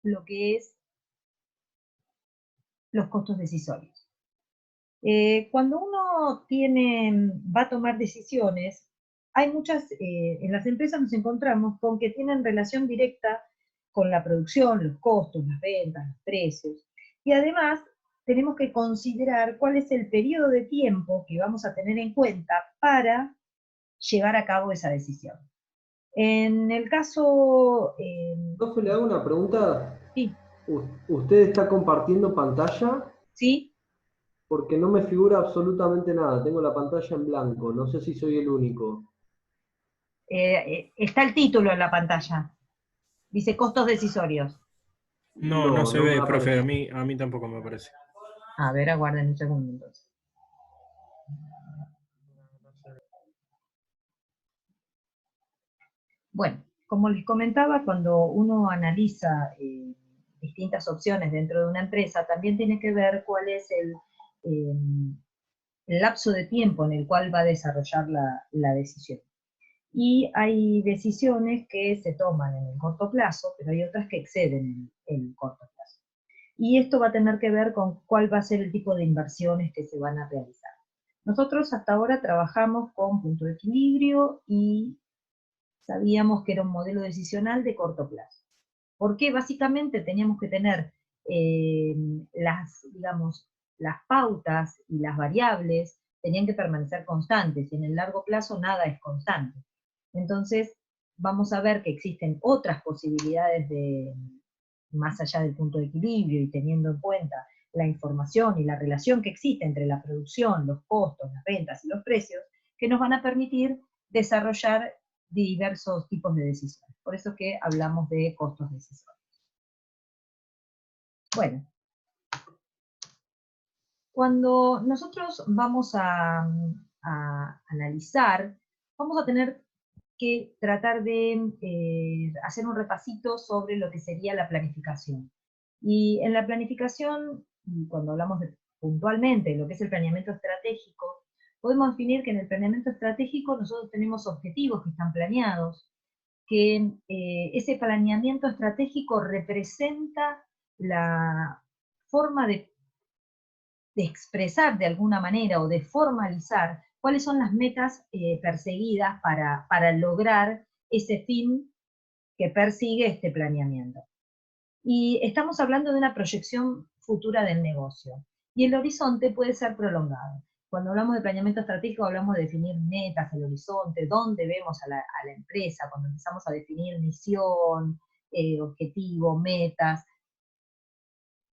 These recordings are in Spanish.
lo que es los costos decisorios. Cuando uno va a tomar decisiones, hay muchas, en las empresas nos encontramos con que tienen relación directa con la producción, los costos, las ventas, los precios. Y además tenemos que considerar cuál es el periodo de tiempo que vamos a tener en cuenta para llevar a cabo esa decisión. En el caso... Profe, le hago una pregunta. sí, ¿Usted está compartiendo pantalla? sí, Porque no me figura absolutamente nada. Tengo la pantalla en blanco. No sé si soy el único. está el título en la pantalla. Dice costos decisorios. No, no No, se no me ve, profe, aparece. a mí tampoco me parece. A ver, aguarden un segundo entonces. Bueno, como les comentaba, cuando uno analiza distintas opciones dentro de una empresa, también tiene que ver cuál es el lapso de tiempo en el cual va a desarrollar la decisión. Y hay decisiones que se toman en el corto plazo, pero hay otras que exceden el corto plazo. Y esto va a tener que ver con cuál va a ser el tipo de inversiones que se van a realizar. Nosotros hasta ahora trabajamos con punto de equilibrio y sabíamos que era un modelo decisional de corto plazo. Porque básicamente teníamos que tener digamos, las pautas y las variables tenían que permanecer constantes, y en el largo plazo nada es constante. Entonces, vamos a ver que existen otras posibilidades más allá del punto de equilibrio, y teniendo en cuenta la información y la relación que existe entre la producción, los costos, las ventas y los precios, que nos van a permitir desarrollar diversos tipos de decisiones. Por eso que hablamos de costos decisorios. Bueno, cuando nosotros vamos a analizar, vamos a tener que tratar de hacer un repasito sobre lo que sería la planificación. Y en la planificación, cuando hablamos puntualmente de lo que es el planeamiento estratégico, podemos definir que en el planeamiento estratégico nosotros tenemos objetivos que están planeados, que ese planeamiento estratégico representa la forma de expresar de alguna manera o de formalizar cuáles son las metas perseguidas para lograr ese fin que persigue este planeamiento. Y estamos hablando de una proyección futura del negocio. Y el horizonte puede ser prolongado. Cuando hablamos de planeamiento estratégico hablamos de definir metas, el horizonte, dónde vemos a la empresa, cuando empezamos a definir misión, objetivo, metas.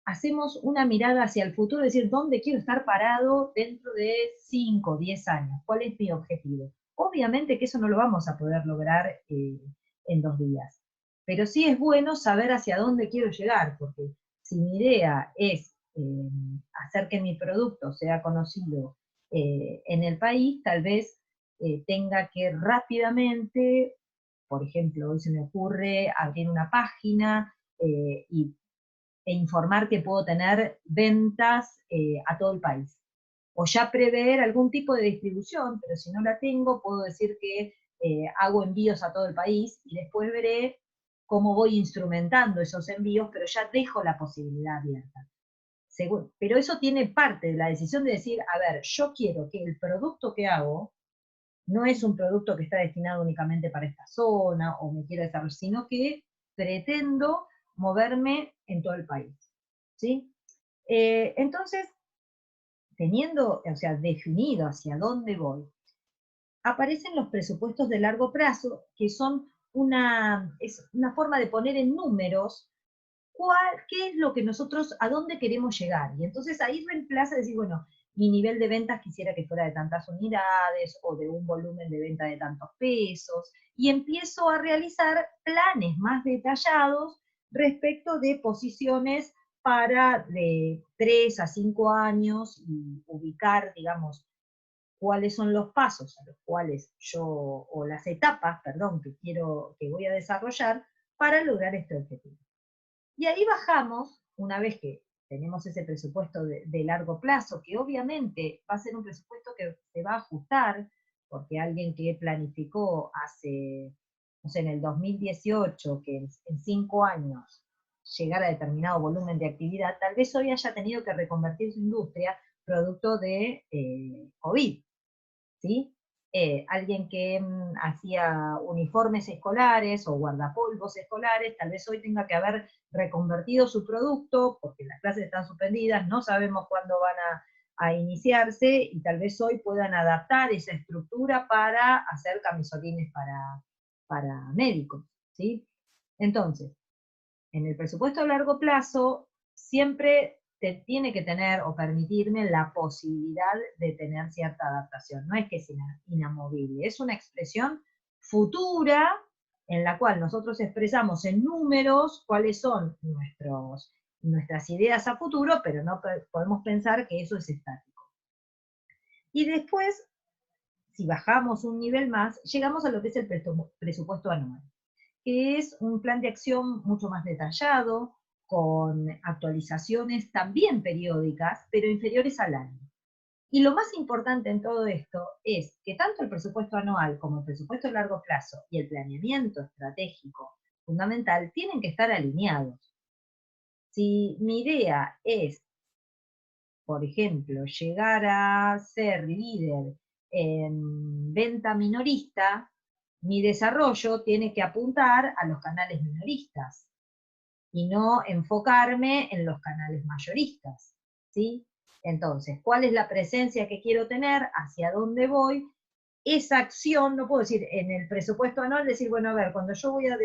Hacemos una mirada hacia el futuro, es decir, ¿dónde quiero estar parado dentro de 5, 10 años? ¿Cuál es mi objetivo? Obviamente que eso no lo vamos a poder lograr en 2 días, pero sí es bueno saber hacia dónde quiero llegar, porque si mi idea es hacer que mi producto sea conocido en el país, tal vez tenga que rápidamente, por ejemplo, hoy se me ocurre abrir una página e informar que puedo tener ventas a todo el país. O ya prever algún tipo de distribución, pero si no la tengo, puedo decir que hago envíos a todo el país y después veré cómo voy instrumentando esos envíos, pero ya dejo la posibilidad abierta. Pero eso tiene parte de la decisión de decir, a ver, yo quiero que el producto que hago no es un producto que está destinado únicamente para esta zona o me quiero desarrollar, sino que pretendo moverme en todo el país. ¿Sí? Entonces, teniendo, o sea, definido hacia dónde voy, aparecen los presupuestos de largo plazo, que son es una forma de poner en números qué es lo que nosotros, a dónde queremos llegar. Y entonces ahí reemplaza decir, bueno, mi nivel de ventas quisiera que fuera de tantas unidades o de un volumen de venta de tantos pesos, y empiezo a realizar planes más detallados respecto de posiciones para de 3 a 5 años y ubicar, digamos, cuáles son los pasos a los cuales o las etapas, perdón, que voy a desarrollar para lograr este objetivo. Y ahí bajamos, una vez que tenemos ese presupuesto de largo plazo, que obviamente va a ser un presupuesto que se va a ajustar, porque alguien que planificó hace, no sé, en el 2018, que en 5 años llegar a determinado volumen de actividad, tal vez hoy haya tenido que reconvertir su industria producto de COVID, ¿sí? Alguien que hacía uniformes escolares o guardapolvos escolares, tal vez hoy tenga que haber reconvertido su producto, porque las clases están suspendidas, no sabemos cuándo van a iniciarse, y tal vez hoy puedan adaptar esa estructura para hacer camisolines para médicos, ¿sí? Entonces, en el presupuesto a largo plazo, siempre te tiene que tener o permitirme la posibilidad de tener cierta adaptación. No es que es inamovible, es una expresión futura en la cual nosotros expresamos en números cuáles son nuestras ideas a futuro, pero no podemos pensar que eso es estático. Y después, si bajamos un nivel más, llegamos a lo que es el presupuesto anual, que es un plan de acción mucho más detallado, con actualizaciones también periódicas, pero inferiores al año. Y lo más importante en todo esto es que tanto el presupuesto anual como el presupuesto a largo plazo y el planeamiento estratégico fundamental tienen que estar alineados. Si mi idea es, por ejemplo, llegar a ser líder en venta minorista, mi desarrollo tiene que apuntar a los canales minoristas y no enfocarme en los canales mayoristas, ¿sí? Entonces, ¿cuál es la presencia que quiero tener? ¿Hacia dónde voy? Esa acción, no puedo decir en el presupuesto anual, decir, bueno, a ver, cuando yo voy a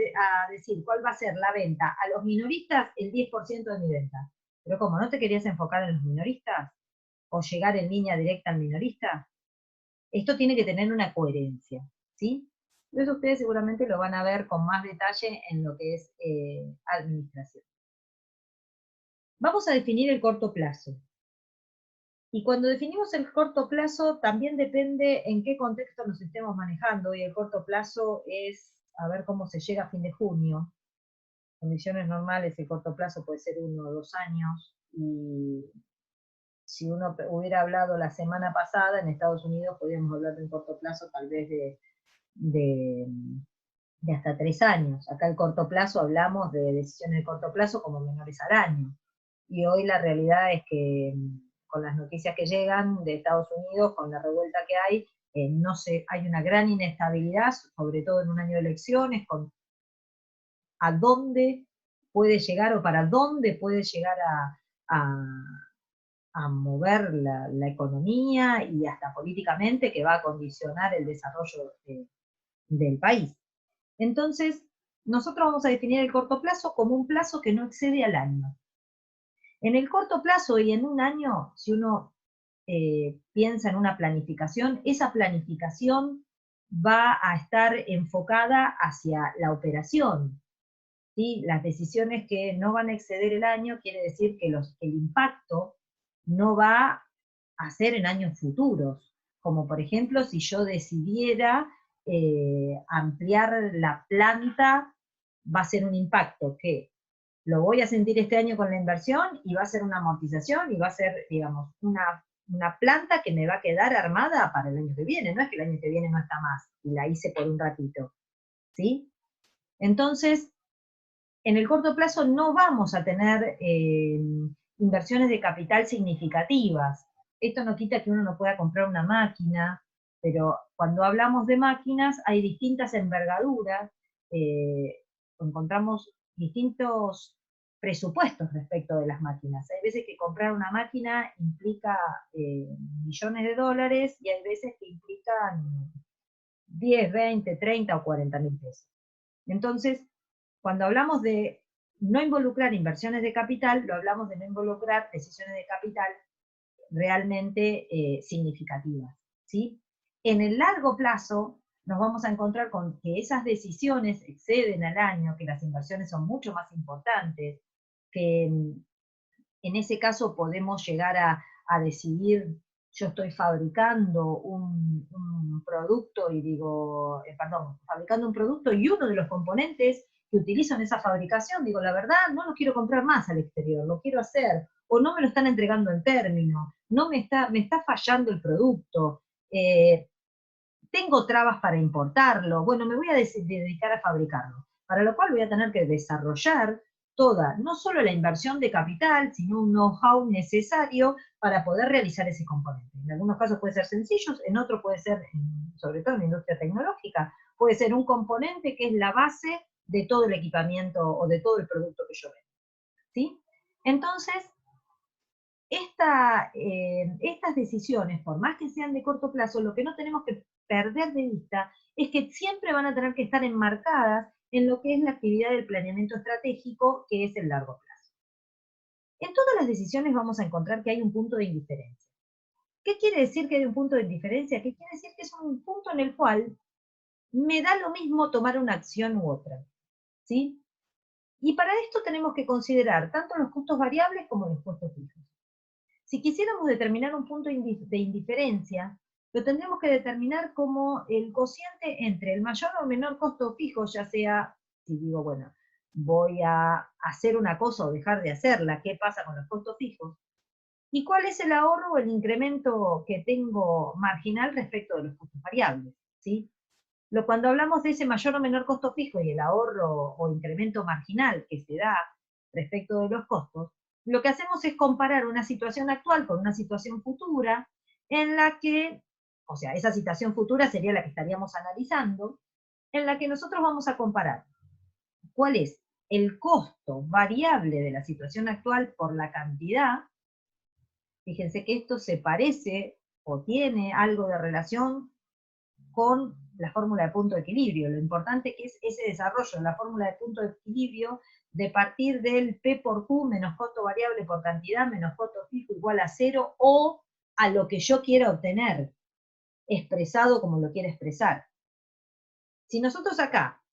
decir cuál va a ser la venta a los minoristas, el 10% de mi venta. Pero ¿cómo? ¿No te querías enfocar en los minoristas? ¿O llegar en línea directa al minorista? Esto tiene que tener una coherencia, ¿sí? Entonces ustedes seguramente lo van a ver con más detalle en lo que es administración. Vamos a definir el corto plazo. Y cuando definimos el corto plazo, también depende en qué contexto nos estemos manejando. Y el corto plazo es a ver cómo se llega a fin de junio. En condiciones normales, el corto plazo puede ser 1 o 2 años. Y si uno hubiera hablado la semana pasada, en Estados Unidos podríamos hablar de un corto plazo tal vez de hasta 3 años. Acá el corto plazo hablamos de decisiones de corto plazo como menores al año. Y hoy la realidad es que con las noticias que llegan de Estados Unidos, con la revuelta que hay, no sé, hay una gran inestabilidad, sobre todo en un año de elecciones, con a dónde puede llegar o para dónde puede llegar a mover la economía y hasta políticamente, que va a condicionar el desarrollo del país. Entonces, nosotros vamos a definir el corto plazo como un plazo que no excede al año. En el corto plazo y en un año, si uno piensa en una planificación, esa planificación va a estar enfocada hacia la operación. ¿Sí? Las decisiones que no van a exceder el año quiere decir que el impacto no va a ser en años futuros. Como por ejemplo, si yo decidiera ampliar la planta, va a ser un impacto que lo voy a sentir este año con la inversión y va a ser una amortización y va a ser, digamos, una planta que me va a quedar armada para el año que viene. No es que el año que viene no está más y la hice por un ratito, ¿sí? Entonces, en el corto plazo no vamos a tener inversiones de capital significativas. Esto no quita que uno no pueda comprar una máquina, pero cuando hablamos de máquinas hay distintas envergaduras, encontramos distintos presupuestos respecto de las máquinas. Hay veces que comprar una máquina implica millones de dólares y hay veces que implican 10, 20, 30 o 40 mil pesos. Entonces, cuando hablamos de no involucrar inversiones de capital, lo hablamos de no involucrar decisiones de capital realmente significativas, ¿sí? En el largo plazo nos vamos a encontrar con que esas decisiones exceden al año, que las inversiones son mucho más importantes, que en ese caso podemos llegar a decidir, yo estoy fabricando un producto y digo, fabricando un producto y uno de los componentes que utilizo en esa fabricación, digo, la verdad, no lo quiero comprar más al exterior, lo quiero hacer, o no me lo están entregando en término, no me está fallando el producto, tengo trabas para importarlo, bueno, me voy a dedicar a fabricarlo, para lo cual voy a tener que desarrollar toda, no solo la inversión de capital, sino un know-how necesario para poder realizar ese componente. En algunos casos puede ser sencillo, en otros puede ser, sobre todo en la industria tecnológica, puede ser un componente que es la base de todo el equipamiento o de todo el producto que yo vendo. ¿Sí? Entonces, estas decisiones, por más que sean de corto plazo, lo que no tenemos que perder de vista es que siempre van a tener que estar enmarcadas en lo que es la actividad del planeamiento estratégico, que es el largo plazo. En todas las decisiones vamos a encontrar que hay un punto de indiferencia. ¿Qué quiere decir que hay un punto de indiferencia? ¿Qué quiere decir que es un punto en el cual me da lo mismo tomar una acción u otra? ¿Sí? Y para esto tenemos que considerar tanto los costos variables como los costos fijos. Si quisiéramos determinar un punto de indiferencia, lo tendríamos que determinar como el cociente entre el mayor o menor costo fijo, ya sea, si digo, bueno, voy a hacer una cosa o dejar de hacerla, ¿qué pasa con los costos fijos? ¿Y cuál es el ahorro o el incremento que tengo marginal respecto de los costos variables? ¿Sí? Cuando hablamos de ese mayor o menor costo fijo y el ahorro o incremento marginal que se da respecto de los costos, lo que hacemos es comparar una situación actual con una situación futura en la que, o sea, esa situación futura sería la que estaríamos analizando, en la que nosotros vamos a comparar cuál es el costo variable de la situación actual por la cantidad. Fíjense que esto se parece o tiene algo de relación con la fórmula de punto de equilibrio. Lo importante que es ese desarrollo de la fórmula de punto de equilibrio de partir del P por Q menos costo variable por cantidad menos costo fijo igual a 0 o a lo que yo quiera obtener, expresado como lo quiera expresar. Si nosotros acá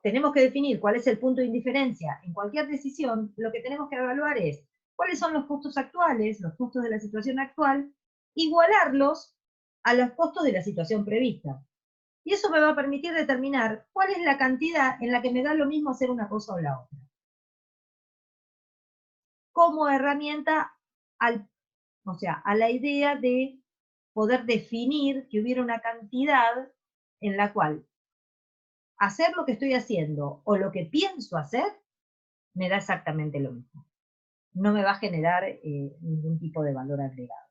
tenemos que definir cuál es el punto de indiferencia en cualquier decisión, lo que tenemos que evaluar es cuáles son los costos actuales, los costos de la situación actual, igualarlos a los costos de la situación prevista. Y eso me va a permitir determinar cuál es la cantidad en la que me da lo mismo hacer una cosa o la otra. Como herramienta a la idea de poder definir que hubiera una cantidad en la cual hacer lo que estoy haciendo o lo que pienso hacer me da exactamente lo mismo. No me va a generar ningún tipo de valor agregado.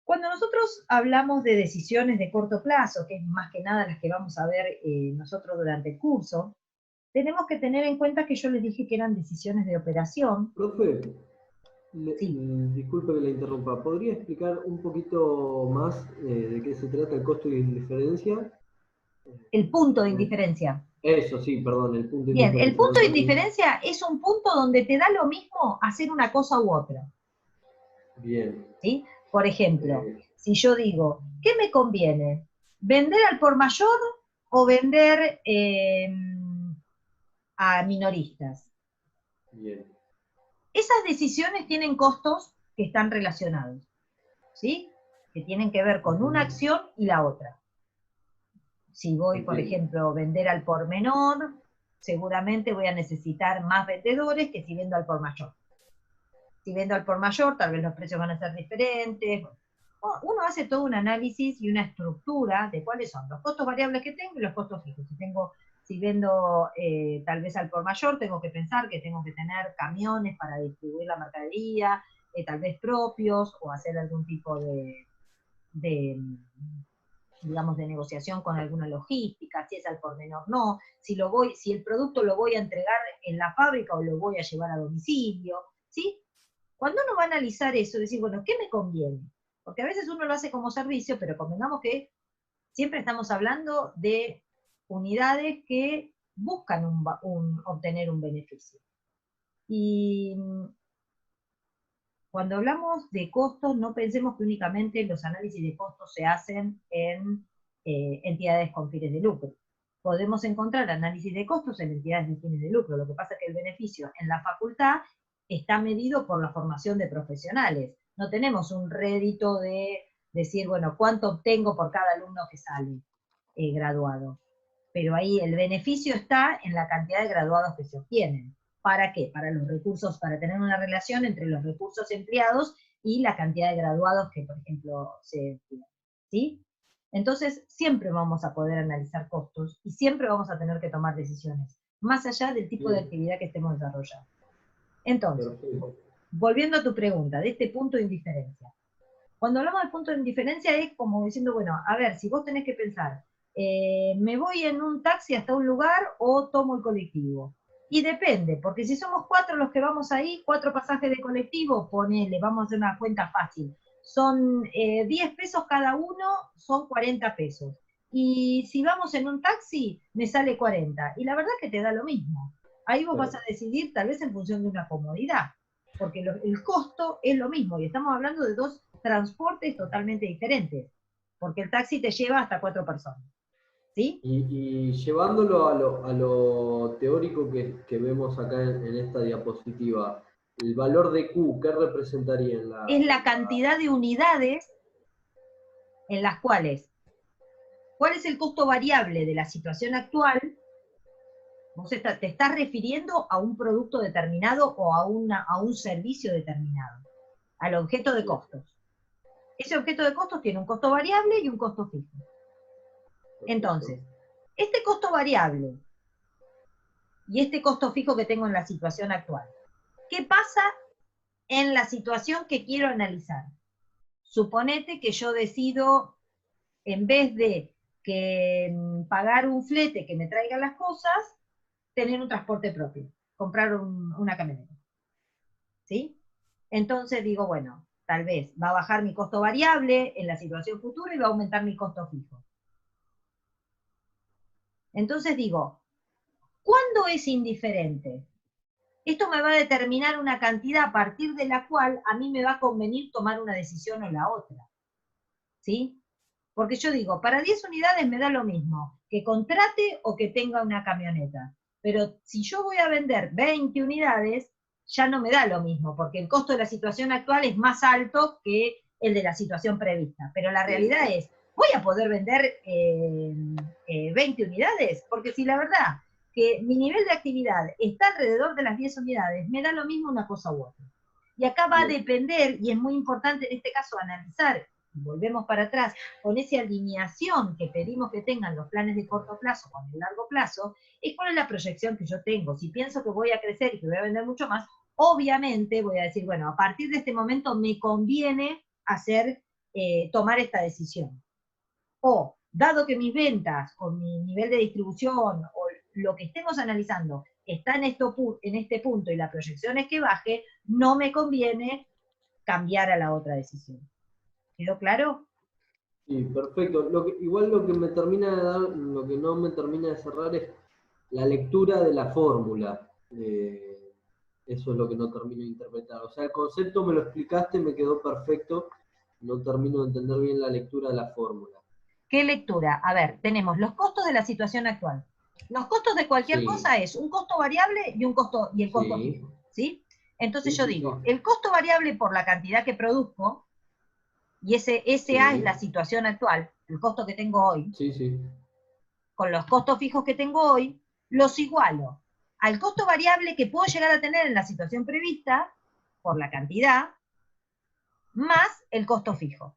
Cuando nosotros hablamos de decisiones de corto plazo, que es más que nada las que vamos a ver nosotros durante el curso, tenemos que tener en cuenta que yo les dije que eran decisiones de operación. Profe, Sí. disculpe que le interrumpa. ¿Podría explicar un poquito más de qué se trata el costo de indiferencia? El punto de indiferencia. Eso, sí, perdón, el punto de Bien, el indiferencia. punto de indiferencia es un punto donde te da lo mismo hacer una cosa u otra. Bien. ¿Sí? Por ejemplo, si yo digo, ¿qué me conviene? ¿Vender al por mayor o vender a minoristas? Bien. Esas decisiones tienen costos que están relacionados, ¿sí? Que tienen que ver con una acción y la otra. Si voy, por ejemplo, a vender al por menor, seguramente voy a necesitar más vendedores que si vendo al por mayor. Si vendo al por mayor, tal vez los precios van a ser diferentes. Uno hace todo un análisis y una estructura de cuáles son los costos variables que tengo y los costos fijos. Si vendo tal vez al por mayor, tengo que pensar que tengo que tener camiones para distribuir la mercadería, tal vez propios, o hacer algún tipo digamos, de negociación con alguna logística, si es al por menor no, si el producto lo voy a entregar en la fábrica o lo voy a llevar a domicilio, ¿sí? Cuando uno va a analizar eso, decir, bueno, ¿qué me conviene? Porque a veces uno lo hace como servicio, pero convengamos que siempre estamos hablando de unidades que buscan obtener un beneficio. Y cuando hablamos de costos, no pensemos que únicamente los análisis de costos se hacen en entidades con fines de lucro. Podemos encontrar análisis de costos en entidades de fines de lucro. Lo que pasa es que el beneficio en la facultad está medido por la formación de profesionales. No tenemos un rédito de decir, bueno, ¿cuánto obtengo por cada alumno que sale graduado? Pero ahí el beneficio está en la cantidad de graduados que se obtienen. ¿Para qué? Para los recursos, para tener una relación entre los recursos empleados y la cantidad de graduados que, por ejemplo, se obtienen. ¿Sí? Entonces, siempre vamos a poder analizar costos y siempre vamos a tener que tomar decisiones, más allá del tipo de Bien, actividad que estemos desarrollando. Entonces, perfecto. volviendo a tu pregunta, de este punto de indiferencia. Cuando hablamos de punto de indiferencia es como diciendo, bueno, a ver, si vos tenés que pensar, ¿me voy en un taxi hasta un lugar o tomo el colectivo? Y depende, porque si somos 4 los que vamos ahí, 4 pasajes de colectivo, ponele, vamos a hacer una cuenta fácil. Son 10 pesos cada uno, son 40 pesos. Y si vamos en un taxi, me sale 40. Y la verdad que te da lo mismo. Ahí vos vas a Claro. decidir tal vez en función de una comodidad, porque el costo es lo mismo, y estamos hablando de dos transportes totalmente diferentes, porque el taxi te lleva hasta 4 personas, ¿sí? Y llevándolo a lo teórico que vemos acá en esta diapositiva, el valor de Q, ¿qué representaría en Es la cantidad de unidades en las cuales, ¿cuál es el costo variable de la situación actual? Vos te estás refiriendo a un producto determinado o a un servicio determinado, al objeto de costos. Ese objeto de costos tiene un costo variable y un costo fijo. Perfecto. Entonces, este costo variable y este costo fijo que tengo en la situación actual, ¿qué pasa en la situación que quiero analizar? Suponete que yo decido, en vez de que pagar un flete que me traiga las cosas, tener un transporte propio, comprar una camioneta, ¿sí? Entonces digo, bueno, tal vez va a bajar mi costo variable en la situación futura y va a aumentar mi costo fijo. Entonces digo, ¿cuándo es indiferente? Esto me va a determinar una cantidad a partir de la cual a mí me va a convenir tomar una decisión o la otra, ¿sí? Porque yo digo, para 10 unidades me da lo mismo que contrate o que tenga una camioneta. Pero si yo voy a vender 20 unidades, ya no me da lo mismo, porque el costo de la situación actual es más alto que el de la situación prevista. Pero la realidad es, ¿voy a poder vender 20 unidades? Porque si la verdad que mi nivel de actividad está alrededor de las 10 unidades, me da lo mismo una cosa u otra. Y acá va a Bien. depender, y es muy importante en este caso analizar, volvemos para atrás, con esa alineación que pedimos que tengan los planes de corto plazo con el largo plazo, es cuál es la proyección que yo tengo. Si pienso que voy a crecer y que voy a vender mucho más, obviamente voy a decir, bueno, a partir de este momento me conviene tomar esta decisión. O, dado que mis ventas o mi nivel de distribución o lo que estemos analizando está en este punto y la proyección es que baje, no me conviene cambiar a la otra decisión. ¿Quedó claro? Sí, perfecto. Igual lo que me termina de dar, lo que no me termina de cerrar es la lectura de la fórmula. Eso es lo que no termino de interpretar. O sea, el concepto me lo explicaste, me quedó perfecto. No termino de entender bien la lectura de la fórmula. ¿Qué lectura? A ver, tenemos los costos de la situación actual. Los costos de cualquier Sí, cosa es un costo variable y el costo sí, fijo, ¿sí? Entonces sí, yo sí, sí, digo, el costo variable por la cantidad que produzco, y ese SA es sí, la situación actual, el costo que tengo hoy, sí, sí. con los costos fijos que tengo hoy, los igualo al costo variable que puedo llegar a tener en la situación prevista, por la cantidad, más el costo fijo.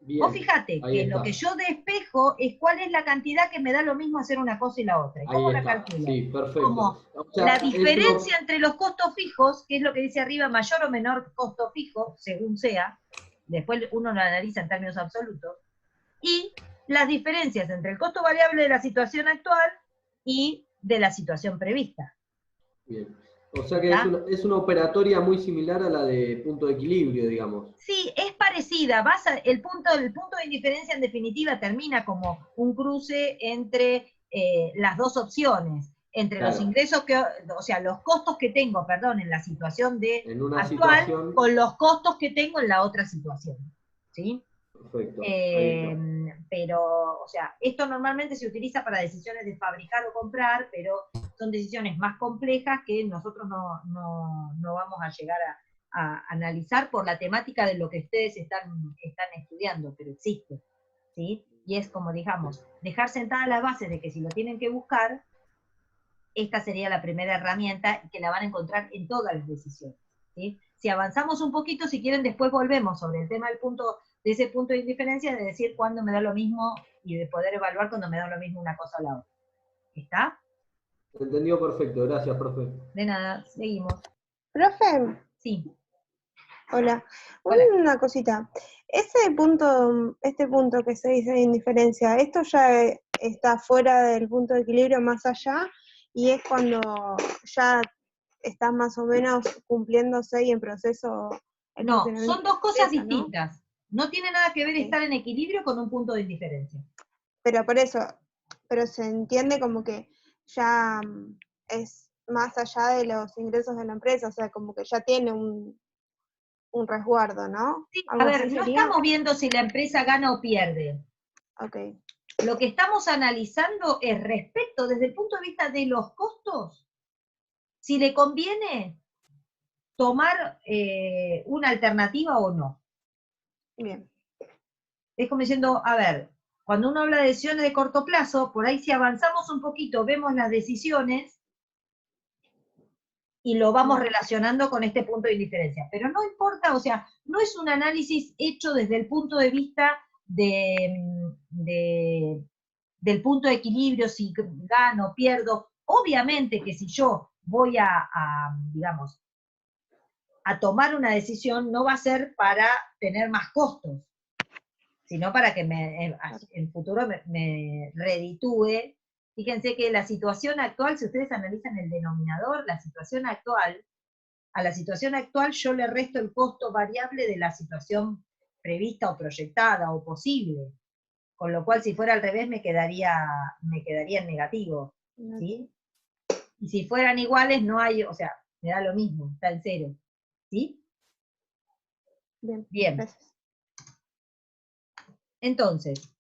Vos Bien, fíjate ahí que lo está. que yo despejo es cuál es la cantidad que me da lo mismo hacer una cosa y la otra. ¿Y Ahí cómo la está. calculo? Sí, perfecto. Como O la sea, es diferencia entre los costos fijos, que es lo que dice arriba, mayor o menor costo fijo, según sea, después uno lo analiza en términos absolutos, y las diferencias entre el costo variable de la situación actual y de la situación prevista. bien. O sea que ¿Está? es una operatoria muy similar a la de punto de equilibrio, digamos. Sí, es parecida. El punto de indiferencia en definitiva termina como un cruce entre las dos opciones, entre los Claro. ingresos o sea, los costos que tengo, perdón, en la situación En una actual situación. con los costos que tengo en la otra situación. ¿Sí? Perfecto. Ahí está. Pero, o sea, esto normalmente se utiliza para decisiones de fabricar o comprar, pero son decisiones más complejas que nosotros no vamos a llegar a analizar por la temática de lo que ustedes están estudiando, pero existe, ¿sí? Y es como, digamos, dejar sentadas las bases de que si lo tienen que buscar, esta sería la primera herramienta que la van a encontrar en todas las decisiones, ¿sí? Si avanzamos un poquito, si quieren, después volvemos sobre el tema del punto de ese punto de indiferencia de decir cuándo me da lo mismo y de poder evaluar cuando me da lo mismo una cosa o la otra. ¿Está? Entendido perfecto, gracias, profe. De nada, seguimos. Profe, Sí, hola. hola. Una cosita. Este punto que se dice de indiferencia, ¿esto ya está fuera del punto de equilibrio más allá? Y es cuando ya está más o menos cumpliéndose y en proceso el No, funcionamiento son de la dos cosas empresa, ¿no? distintas. No tiene nada que ver Sí. estar en equilibrio con un punto de indiferencia. Pero por eso, pero se entiende como que ya es más allá de los ingresos de la empresa, o sea, como que ya tiene un resguardo, ¿no? Sí, a ¿Algo así ver, no sería? estamos viendo si la empresa gana o pierde. Ok, Lo que estamos analizando es respecto desde el punto de vista de los costos, si le conviene tomar una alternativa o no. bien. Es como diciendo, a ver, cuando uno habla de decisiones de corto plazo, por ahí si avanzamos un poquito, vemos las decisiones y lo vamos relacionando con este punto de indiferencia. Pero no importa, o sea, no es un análisis hecho desde el punto de vista del punto de equilibrio, si gano, pierdo. Obviamente que si yo voy digamos, a tomar una decisión, no va a ser para tener más costos, sino para que en el futuro me reditúe. Fíjense que la situación actual, si ustedes analizan el denominador, la situación actual, a la situación actual yo le resto el costo variable de la situación prevista o proyectada o posible, con lo cual si fuera al revés me quedaría en negativo, ¿sí? Y si fueran iguales no hay, o sea, me da lo mismo, está en cero, ¿sí? Bien, Bien. gracias. Entonces,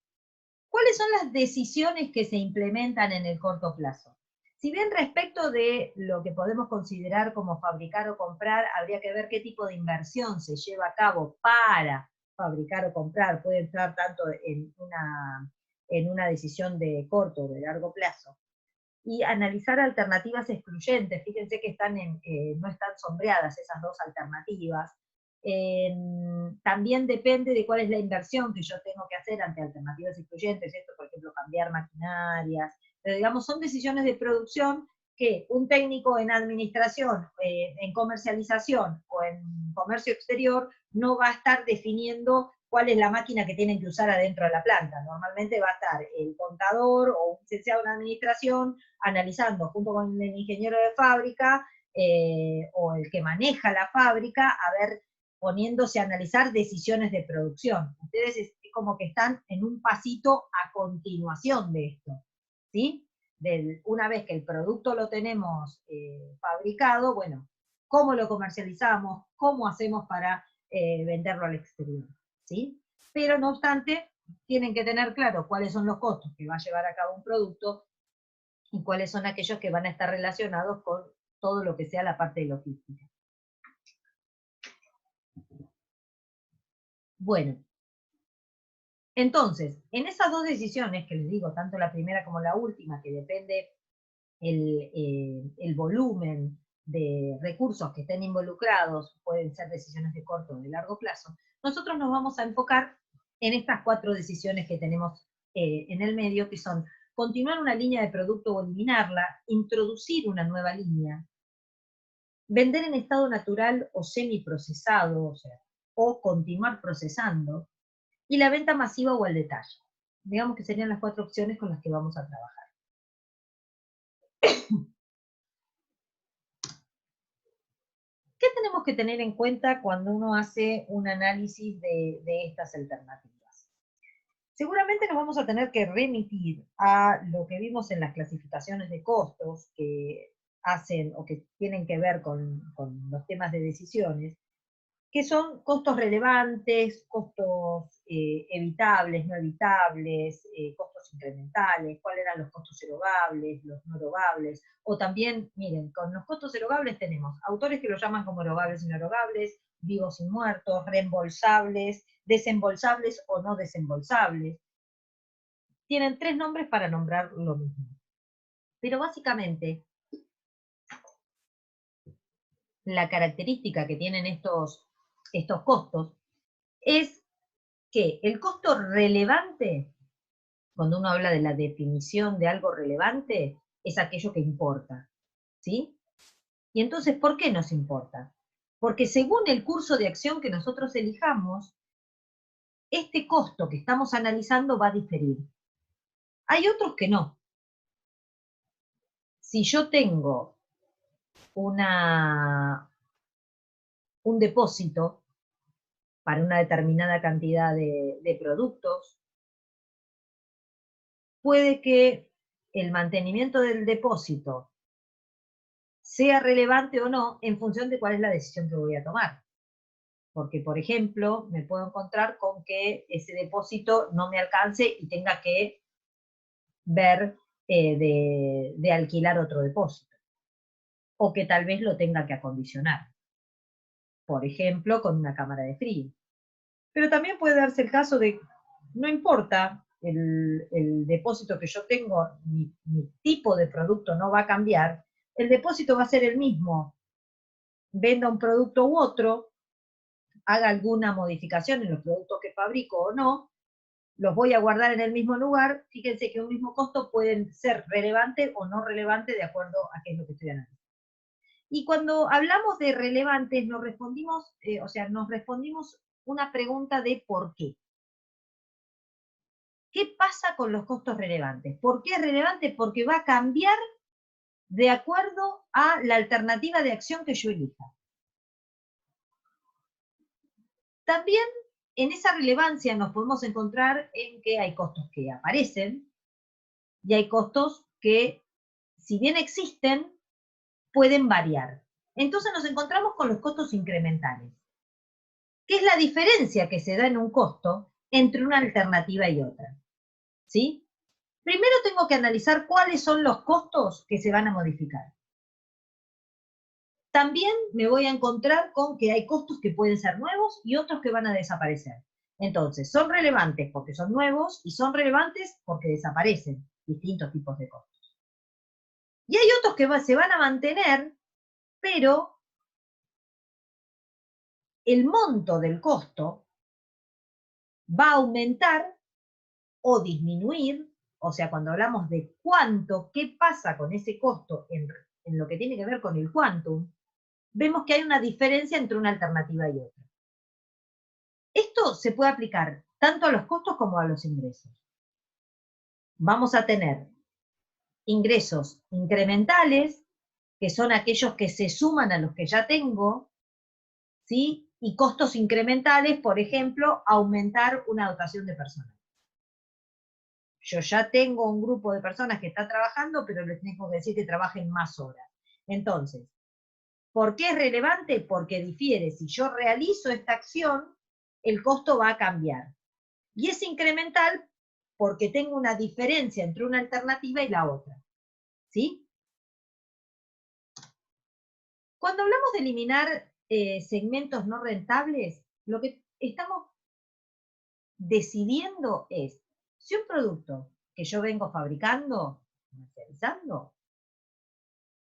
¿cuáles son las decisiones que se implementan en el corto plazo? Si bien respecto de lo que podemos considerar como fabricar o comprar, habría que ver qué tipo de inversión se lleva a cabo para fabricar o comprar, puede entrar tanto en una decisión de corto o de largo plazo, y analizar alternativas excluyentes. Fíjense que no están sombreadas esas dos alternativas. También depende de cuál es la inversión que yo tengo que hacer ante alternativas excluyentes, esto por ejemplo cambiar maquinarias, pero digamos son decisiones de producción que un técnico en administración, en comercialización o en comercio exterior no va a estar definiendo cuál es la máquina que tienen que usar adentro de la planta. Normalmente va a estar el contador o un licenciado en administración analizando junto con el ingeniero de fábrica o el que maneja la fábrica, a ver, poniéndose a analizar decisiones de producción. Ustedes es como que están en un pasito a continuación de esto, ¿sí? Una vez que el producto lo tenemos fabricado, bueno, ¿cómo lo comercializamos? ¿Cómo hacemos para venderlo al exterior? ¿Sí? Pero no obstante, tienen que tener claro cuáles son los costos que va a llevar a cabo un producto y cuáles son aquellos que van a estar relacionados con todo lo que sea la parte de logística. Bueno, entonces, en esas dos decisiones que les digo, tanto la primera como la última, que depende el volumen de recursos que estén involucrados, pueden ser decisiones de corto o de largo plazo, nosotros nos vamos a enfocar en estas 4 decisiones que tenemos en el medio, que son continuar una línea de producto o eliminarla, introducir una nueva línea, vender en estado natural o semiprocesado, o sea, o continuar procesando, y la venta masiva o al detalle. Digamos que serían las 4 opciones con las que vamos a trabajar. ¿Qué tenemos que tener en cuenta cuando uno hace un análisis de estas alternativas? Seguramente nos vamos a tener que remitir a lo que vimos en las clasificaciones de costos que hacen o que tienen que ver con los temas de decisiones, que son costos relevantes, costos evitables, no evitables, costos incrementales, cuáles eran los costos erogables, los no erogables, o también, miren, con los costos erogables tenemos autores que lo llaman como erogables y no erogables, vivos y muertos, reembolsables, desembolsables o no desembolsables. Tienen 3 nombres para nombrar lo mismo. Pero básicamente, la característica que tienen estos costos es que el costo relevante, cuando uno habla de la definición de algo relevante, es aquello que importa, ¿sí? Y entonces, ¿por qué nos importa? Porque según el curso de acción que nosotros elijamos, este costo que estamos analizando va a diferir. Hay otros que no. Si yo tengo un depósito para una determinada cantidad de productos, puede que el mantenimiento del depósito sea relevante o no en función de cuál es la decisión que voy a tomar. Porque, por ejemplo, me puedo encontrar con que ese depósito no me alcance y tenga que ver de alquilar otro depósito. O que tal vez lo tenga que acondicionar. Por ejemplo, con una cámara de frío. Pero también puede darse el caso de, no importa el depósito que yo tengo, mi tipo de producto no va a cambiar, el depósito va a ser el mismo, venda un producto u otro, haga alguna modificación en los productos que fabrico o no, los voy a guardar en el mismo lugar. Fíjense que un mismo costo puede ser relevante o no relevante de acuerdo a qué es lo que estoy analizando. Y cuando hablamos de relevantes, nos respondimos una pregunta de por qué. ¿Qué pasa con los costos relevantes? ¿Por qué es relevante? Porque va a cambiar de acuerdo a la alternativa de acción que yo elija. También en esa relevancia nos podemos encontrar en que hay costos que aparecen y hay costos que, si bien existen, pueden variar. Entonces nos encontramos con los costos incrementales. ¿Qué es la diferencia que se da en un costo entre una alternativa y otra? ¿Sí? Primero tengo que analizar cuáles son los costos que se van a modificar. También me voy a encontrar con que hay costos que pueden ser nuevos y otros que van a desaparecer. Entonces, son relevantes porque son nuevos y son relevantes porque desaparecen distintos tipos de costos. Y hay otros que se van a mantener, pero el monto del costo va a aumentar o disminuir. O sea, cuando hablamos de cuánto, qué pasa con ese costo en lo que tiene que ver con el quantum, vemos que hay una diferencia entre una alternativa y otra. Esto se puede aplicar tanto a los costos como a los ingresos. Vamos a tener ingresos incrementales, que son aquellos que se suman a los que ya tengo, ¿sí? Y costos incrementales, por ejemplo, aumentar una dotación de personal. Yo ya tengo un grupo de personas que está trabajando, pero les tengo que decir que trabajen más horas. Entonces, ¿por qué es relevante? Porque difiere. Si yo realizo esta acción, el costo va a cambiar. Y es incremental porque tengo una diferencia entre una alternativa y la otra. ¿Sí? Cuando hablamos de eliminar segmentos no rentables, lo que estamos decidiendo es, si un producto que yo vengo fabricando, comercializando,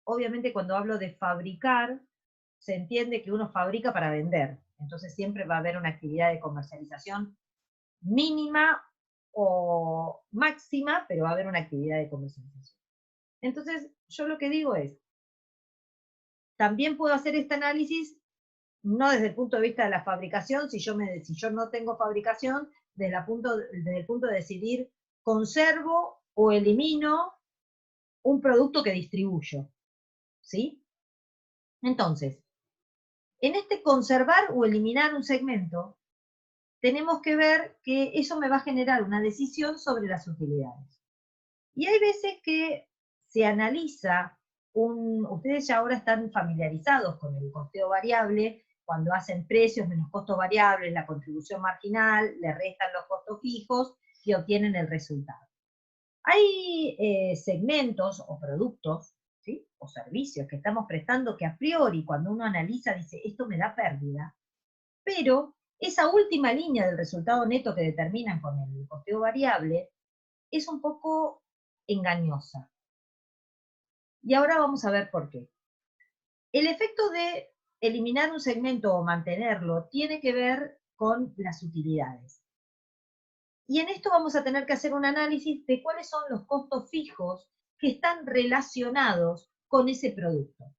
obviamente cuando hablo de fabricar, se entiende que uno fabrica para vender. Entonces siempre va a haber una actividad de comercialización mínima o máxima, pero va a haber una actividad de comercialización. Entonces, yo lo que digo es, también puedo hacer este análisis, no desde el punto de vista de la fabricación, si yo no tengo fabricación, desde el punto de decidir, conservo o elimino un producto que distribuyo. ¿Sí? Entonces, en este conservar o eliminar un segmento, tenemos que ver que eso me va a generar una decisión sobre las utilidades. Y hay veces que se analiza ustedes ya ahora están familiarizados con el costeo variable, cuando hacen precios menos costos variables, la contribución marginal, le restan los costos fijos y obtienen el resultado. Hay segmentos o productos, ¿sí? O servicios que estamos prestando que a priori cuando uno analiza dice, esto me da pérdida, pero esa última línea del resultado neto que determinan con el costeo variable es un poco engañosa. Y ahora vamos a ver por qué. El efecto de eliminar un segmento o mantenerlo tiene que ver con las utilidades. Y en esto vamos a tener que hacer un análisis de cuáles son los costos fijos que están relacionados con ese producto.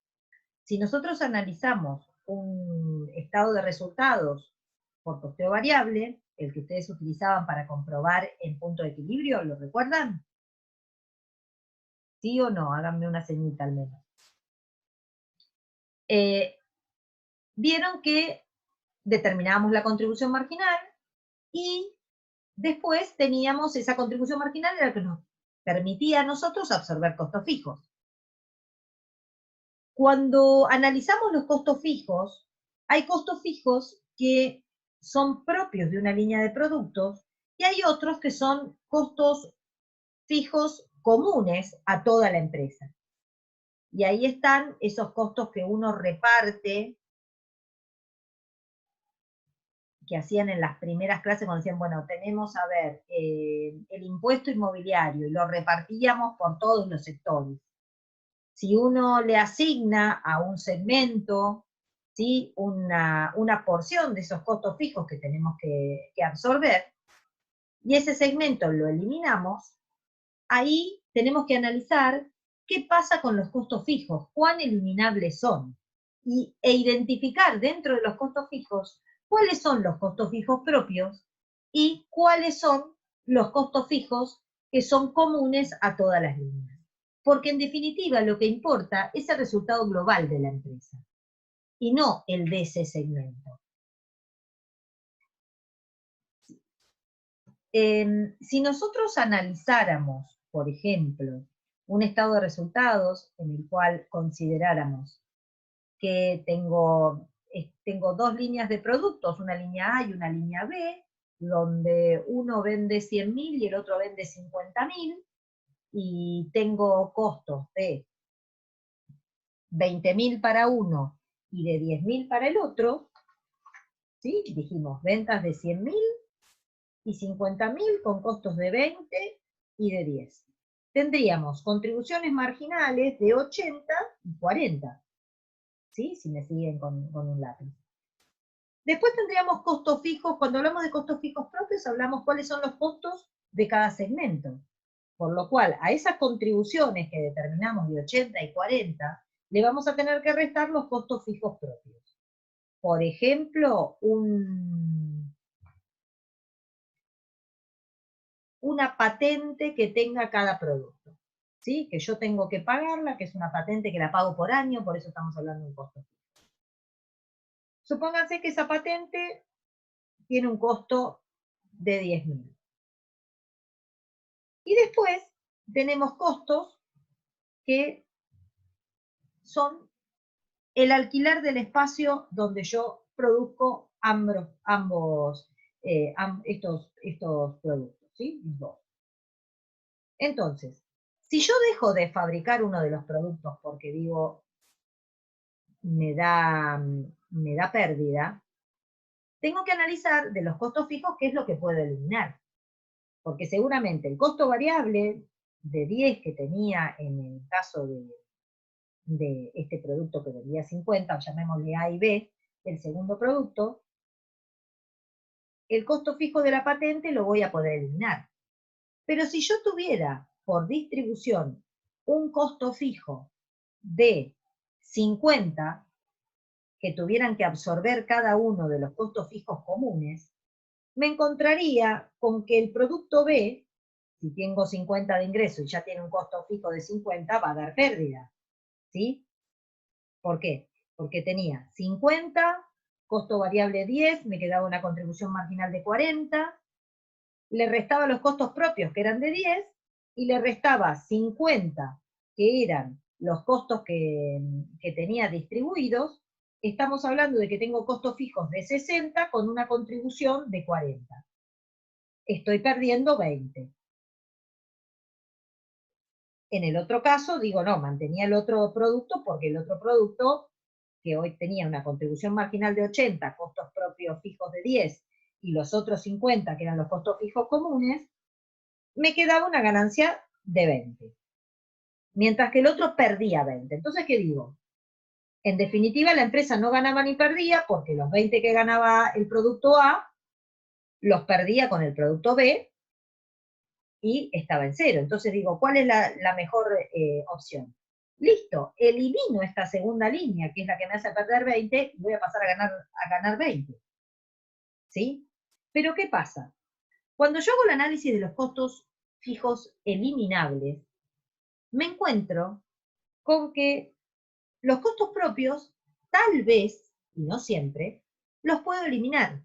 Si nosotros analizamos un estado de resultados por costeo variable, el que ustedes utilizaban para comprobar el punto de equilibrio, ¿lo recuerdan? ¿Sí o no? Háganme una señita al menos. Vieron que determinábamos la contribución marginal y después teníamos esa contribución marginal era la que nos permitía a nosotros absorber costos fijos. Cuando analizamos los costos fijos, hay costos fijos que son propios de una línea de productos y hay otros que son costos fijos comunes a toda la empresa. Y ahí están esos costos que uno reparte, que hacían en las primeras clases cuando decían, bueno, tenemos, a ver, el impuesto inmobiliario, y lo repartíamos por todos los sectores. Si uno le asigna a un segmento, ¿sí?, una porción de esos costos fijos que tenemos que absorber, y ese segmento lo eliminamos, ahí tenemos que analizar qué pasa con los costos fijos, cuán eliminables son, e identificar dentro de los costos fijos cuáles son los costos fijos propios y cuáles son los costos fijos que son comunes a todas las líneas. Porque en definitiva lo que importa es el resultado global de la empresa y no el de ese segmento. Si nosotros analizáramos, por ejemplo, un estado de resultados en el cual consideráramos que tengo dos líneas de productos, una línea A y una línea B, donde uno vende 100.000 y el otro vende 50.000, y tengo costos de 20.000 para uno y de 10.000 para el otro, ¿sí? Dijimos ventas de 100.000 y 50.000 con costos de 20 y de 10. Tendríamos contribuciones marginales de 80 y 40, ¿sí? Si me siguen con un lápiz. Después tendríamos costos fijos. Cuando hablamos de costos fijos propios, hablamos cuáles son los costos de cada segmento. Por lo cual, a esas contribuciones que determinamos de 80 y 40, le vamos a tener que restar los costos fijos propios. Por ejemplo, una patente que tenga cada producto, ¿sí? Que yo tengo que pagarla, que es una patente que la pago por año, por eso estamos hablando de un costo fijo. Supónganse que esa patente tiene un costo de 10.000. Y después tenemos costos que son el alquiler del espacio donde yo produzco estos productos, ¿sí? Los dos. Entonces, si yo dejo de fabricar uno de los productos porque digo, me da pérdida, tengo que analizar de los costos fijos qué es lo que puedo eliminar. Porque seguramente el costo variable de 10 que tenía en el caso de este producto que vendía 50, llamémosle A y B, el segundo producto, el costo fijo de la patente lo voy a poder eliminar. Pero si yo tuviera por distribución un costo fijo de 50, que tuvieran que absorber cada uno de los costos fijos comunes, me encontraría con que el producto B, si tengo 50 de ingreso y ya tiene un costo fijo de 50, va a dar pérdida, ¿sí? ¿Por qué? Porque tenía 50, costo variable 10, me quedaba una contribución marginal de 40, le restaba los costos propios, que eran de 10, y le restaba 50, que eran los costos que tenía distribuidos. Estamos hablando de que tengo costos fijos de 60 con una contribución de 40. Estoy perdiendo 20. En el otro caso, digo, no, mantenía el otro producto porque el otro producto, que hoy tenía una contribución marginal de 80, costos propios fijos de 10, y los otros 50, que eran los costos fijos comunes, me quedaba una ganancia de 20. Mientras que el otro perdía 20. Entonces, ¿qué digo? En definitiva, la empresa no ganaba ni perdía porque los 20 que ganaba el producto A los perdía con el producto B y estaba en 0. Entonces digo, ¿cuál es la mejor opción? Listo, elimino esta segunda línea, que es la que me hace perder 20, y voy a pasar a ganar 20. ¿Sí? Pero ¿qué pasa? Cuando yo hago el análisis de los costos fijos eliminables, me encuentro con que los costos propios, tal vez, y no siempre, los puedo eliminar.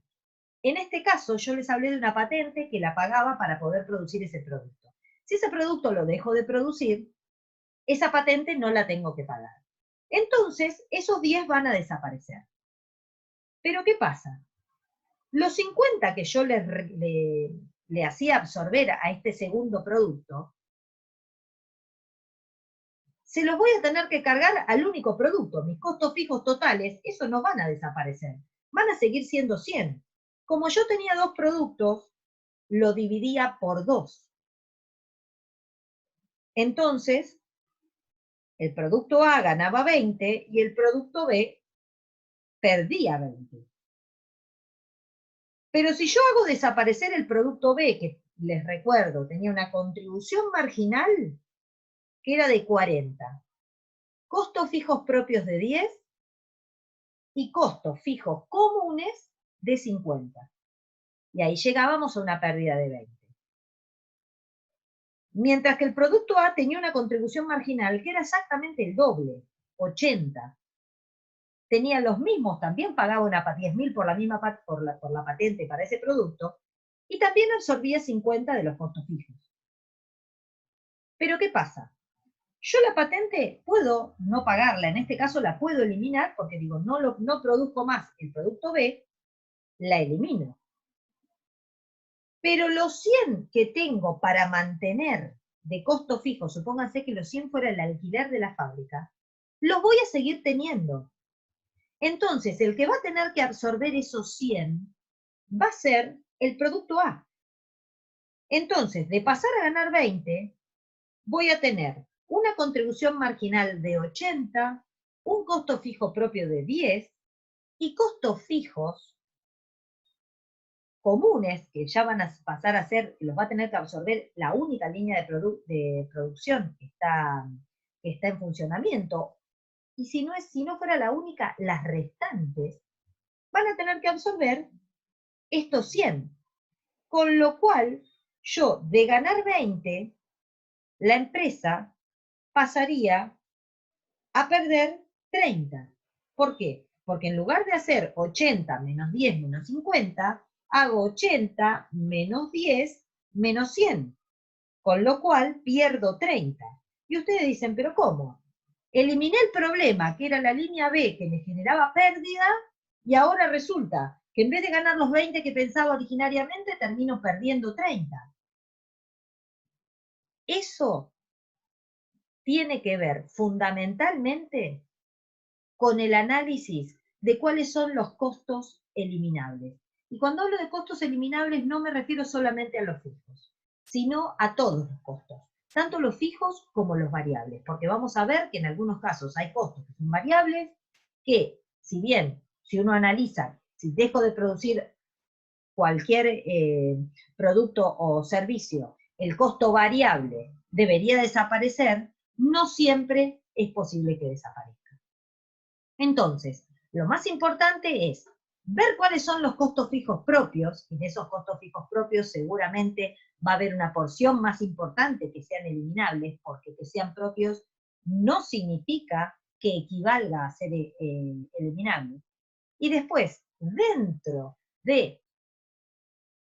En este caso, yo les hablé de una patente que la pagaba para poder producir ese producto. Si ese producto lo dejo de producir, esa patente no la tengo que pagar. Entonces, esos 10 van a desaparecer. Pero ¿qué pasa? Los 50 que yo le hacía absorber a este segundo producto, se los voy a tener que cargar al único producto. Mis costos fijos totales, esos no van a desaparecer. Van a seguir siendo 100. Como yo tenía 2 productos, lo dividía por 2. Entonces, el producto A ganaba 20 y el producto B perdía 20. Pero si yo hago desaparecer el producto B, que les recuerdo, tenía una contribución marginal que era de 40, costos fijos propios de 10 y costos fijos comunes de 50. Y ahí llegábamos a una pérdida de 20. Mientras que el producto A tenía una contribución marginal que era exactamente el doble, 80. Tenía los mismos, también pagaba una 10.000 por la patente para ese producto, y también absorbía 50 de los costos fijos. Pero ¿qué pasa? Yo la patente puedo no pagarla, en este caso la puedo eliminar porque digo, no produzco más el producto B, la elimino. Pero los 100 que tengo para mantener de costo fijo, supónganse que los 100 fuera el alquiler de la fábrica, los voy a seguir teniendo. Entonces, el que va a tener que absorber esos 100 va a ser el producto A. Entonces, de pasar a ganar 20, voy a tener una contribución marginal de 80, un costo fijo propio de 10 y costos fijos comunes que ya van a pasar a ser, los va a tener que absorber la única línea de producción que está en funcionamiento. Y si no fuera la única, las restantes van a tener que absorber estos 100. Con lo cual, yo de ganar 20, la empresa pasaría a perder 30. ¿Por qué? Porque en lugar de hacer 80 menos 10 menos 50, hago 80 menos 10 menos 100. Con lo cual pierdo 30. Y ustedes dicen, ¿pero cómo? Eliminé el problema, que era la línea B, que me generaba pérdida, y ahora resulta que en vez de ganar los 20 que pensaba originariamente, termino perdiendo 30. Eso tiene que ver fundamentalmente con el análisis de cuáles son los costos eliminables. Y cuando hablo de costos eliminables no me refiero solamente a los fijos, sino a todos los costos, tanto los fijos como los variables, porque vamos a ver que en algunos casos hay costos que son variables, que si bien, si uno analiza, si dejo de producir cualquier producto o servicio, el costo variable debería desaparecer, no siempre es posible que desaparezca. Entonces, lo más importante es ver cuáles son los costos fijos propios, y de esos costos fijos propios seguramente va a haber una porción más importante que sean eliminables, porque que sean propios no significa que equivalga a ser eliminable. Y después, dentro de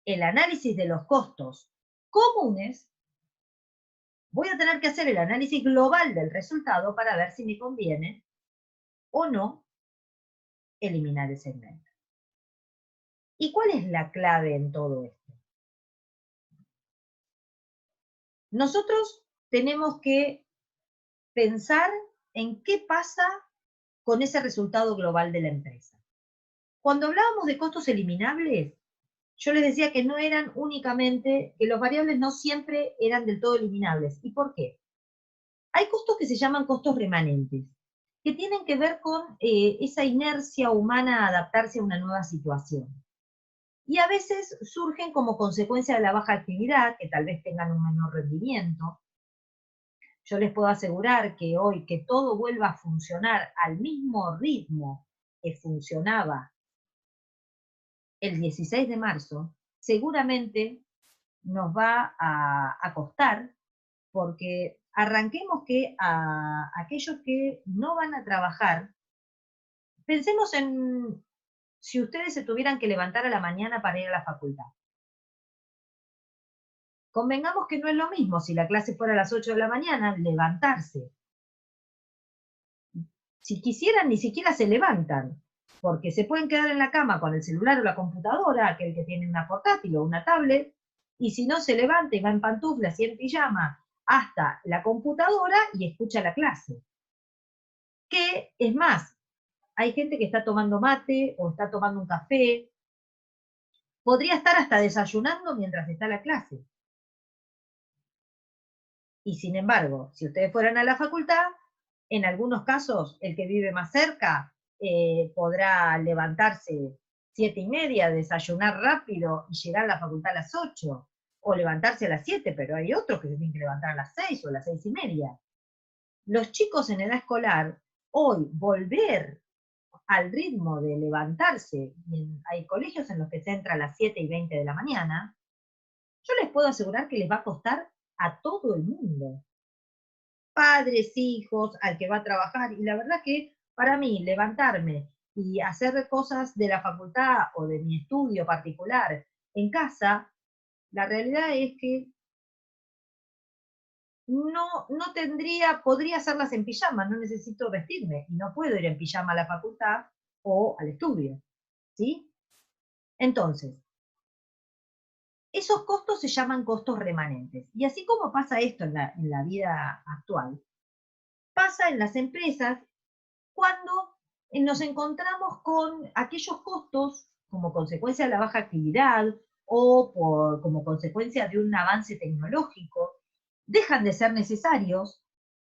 el análisis de los costos comunes, voy a tener que hacer el análisis global del resultado para ver si me conviene o no eliminar el segmento. ¿Y cuál es la clave en todo esto? Nosotros tenemos que pensar en qué pasa con ese resultado global de la empresa. Cuando hablábamos de costos eliminables, yo les decía que no eran únicamente, que los variables no siempre eran del todo eliminables. ¿Y por qué? Hay costos que se llaman costos remanentes, que tienen que ver con esa inercia humana a adaptarse a una nueva situación. Y a veces surgen como consecuencia de la baja actividad, que tal vez tengan un menor rendimiento. Yo les puedo asegurar que hoy que todo vuelva a funcionar al mismo ritmo que funcionaba el 16 de marzo, seguramente nos va a costar, porque arranquemos que a aquellos que no van a trabajar, pensemos en si ustedes se tuvieran que levantar a la mañana para ir a la facultad. Convengamos que no es lo mismo si la clase fuera a las 8 de la mañana, levantarse. Si quisieran, ni siquiera se levantan, porque se pueden quedar en la cama con el celular o la computadora, aquel que tiene una portátil o una tablet, y si no se levanta y va en pantuflas y en pijama hasta la computadora y escucha la clase. Que es más, hay gente que está tomando mate o está tomando un café, podría estar hasta desayunando mientras está la clase. Y sin embargo, si ustedes fueran a la facultad, en algunos casos el que vive más cerca podrá levantarse 7:30, desayunar rápido y llegar a la facultad a las 8, o levantarse a las 7, pero hay otros que se tienen que levantar a las 6 o a las 6:30. Los chicos en edad escolar, hoy volver al ritmo de levantarse, hay colegios en los que se entra a las 7:20 de la mañana, yo les puedo asegurar que les va a costar a todo el mundo. Padres, hijos, al que va a trabajar, y la verdad que para mí levantarme y hacer cosas de la facultad o de mi estudio particular en casa, la realidad es que no tendría, podría hacerlas en pijama, no necesito vestirme, y no puedo ir en pijama a la facultad o al estudio, ¿sí? Entonces, esos costos se llaman costos remanentes. Y así como pasa esto en la vida actual, pasa en las empresas cuando nos encontramos con aquellos costos como consecuencia de la baja actividad o como consecuencia de un avance tecnológico, dejan de ser necesarios,